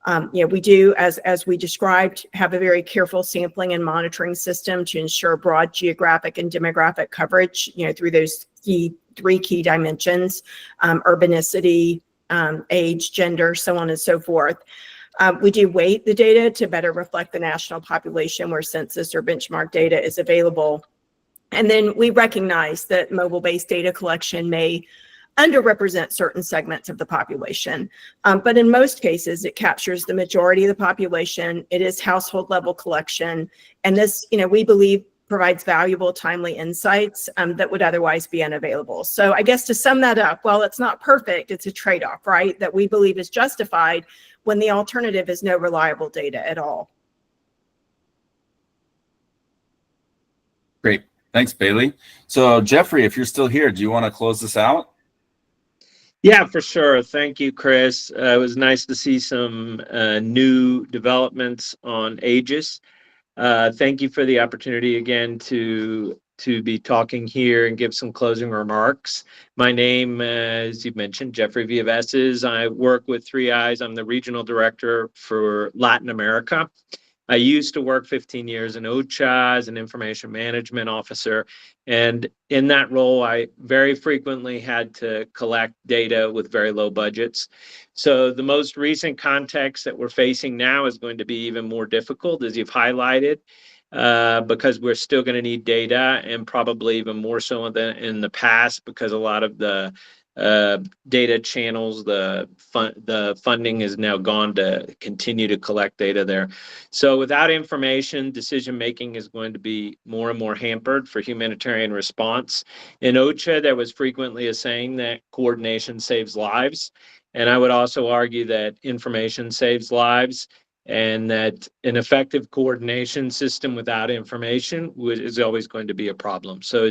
do, as we described, have a very careful sampling and monitoring system to ensure broad geographic and demographic coverage, through those three key dimensions: urbanicity, age, gender, so on and so forth. We do weight the data to better reflect the national population where census or benchmark data is available. And then we recognize that mobile-based data collection may underrepresent certain segments of the population. But in most cases, it captures the majority of the population. It is household level collection. And this, we believe, provides valuable, timely insights that would otherwise be unavailable. So I guess to sum that up, while it's not perfect, it's a trade-off, right, that we believe is justified when the alternative is no reliable data at all. Great. Thanks, Bailey. So Jeffrey, if you're still here, do you want to close this out? Yeah, for sure. Thank you, Chris. It was nice to see some new developments on AEGIS. Thank you for the opportunity again to be talking here and give some closing remarks. My name, as you mentioned, Jeffrey Villavesas. I work with 3 Eyes. I'm the regional director for Latin America. I used to work 15 years in OCHA as an information management officer. And in that role, I very frequently had to collect data with very low budgets. So the most recent context that we're facing now is going to be even more difficult, as you've highlighted, because we're still going to need data, and probably even more so than in the past, because a lot of the data channels, the funding is now gone to continue to collect data there. So without information, decision making is going to be more and more hampered for humanitarian response. In OCHA, there was frequently a saying that coordination saves lives. And I would also argue that information saves lives. and that an effective coordination system without information is always going to be a problem. So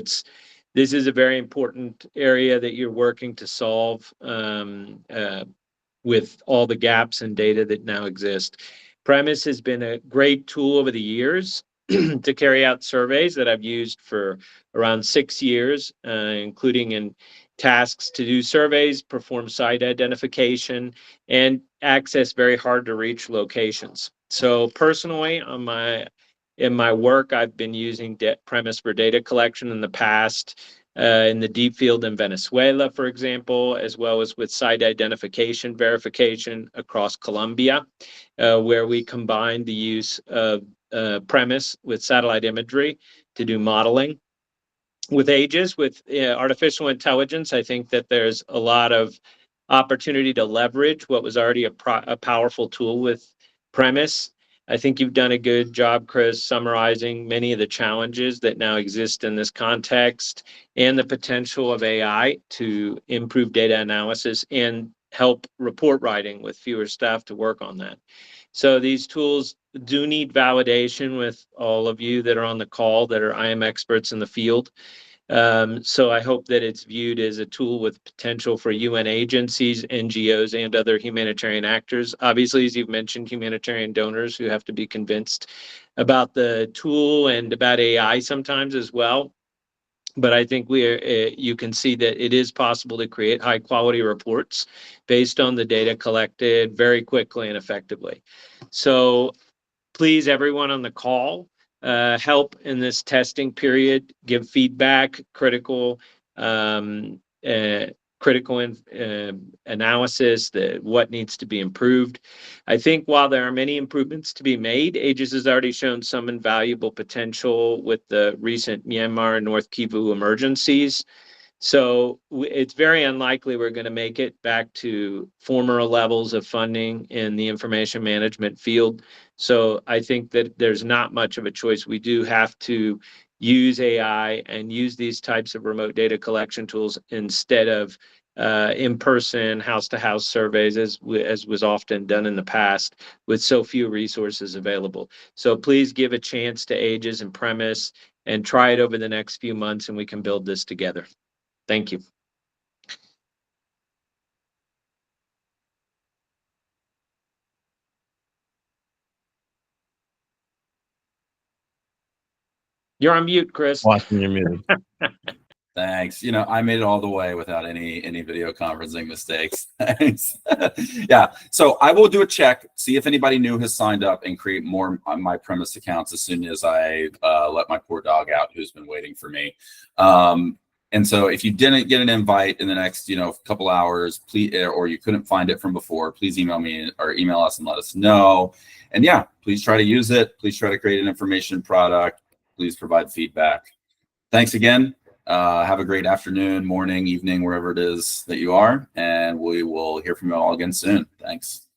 this is a very important area that you're working to solve with all the gaps in data that now exist. Premise has been a great tool over the years to carry out surveys that I've used for around 6 years, including in tasks to do surveys, perform site identification, and access very hard to reach locations. So personally, in my work, I've been using Premise for data collection in the past, in the deep field in Venezuela, for example, as well as with site identification verification across Colombia, where we combined the use of Premise with satellite imagery to do modeling. With AEGIS, with artificial intelligence, I think that there's a lot of opportunity to leverage what was already a powerful tool with Premise. I think you've done a good job, Chris, summarizing many of the challenges that now exist in this context and the potential of AI to improve data analysis and help report writing with fewer staff to work on that. So these tools do need validation with all of you that are on the call that are IM experts in the field. So I hope that it's viewed as a tool with potential for UN agencies, NGOs, and other humanitarian actors. Obviously, as you've mentioned, humanitarian donors who have to be convinced about the tool and about AI sometimes as well. But I think you can see that it is possible to create high quality reports based on the data collected very quickly and effectively. So please, everyone on the call, help in this testing period, give feedback, critical analysis, what needs to be improved. I think while there are many improvements to be made, AEGIS has already shown some invaluable potential with the recent Myanmar and North Kivu emergencies. So it's very unlikely we're going to make it back to former levels of funding in the information management field. So I think that there's not much of a choice. We do have to use AI and use these types of remote data collection tools instead of in-person house-to-house surveys as was often done in the past with so few resources available. So please give a chance to AEGIS and Premise and try it over the next few months and we can build this together. Thank you. You're on mute, Chris. Watching your muted. Thanks. I made it all the way without any video conferencing mistakes. Thanks. Yeah. So I will do a check, see if anybody new has signed up, and create more on my Premise accounts as soon as I let my poor dog out, who's been waiting for me. And so if you didn't get an invite in the next, couple hours, please, or you couldn't find it from before, please email me or email us and let us know. And yeah, please try to use it. Please try to create an information product. Please provide feedback. Thanks again. Have a great afternoon, morning, evening, wherever it is that you are. And we will hear from you all again soon. Thanks.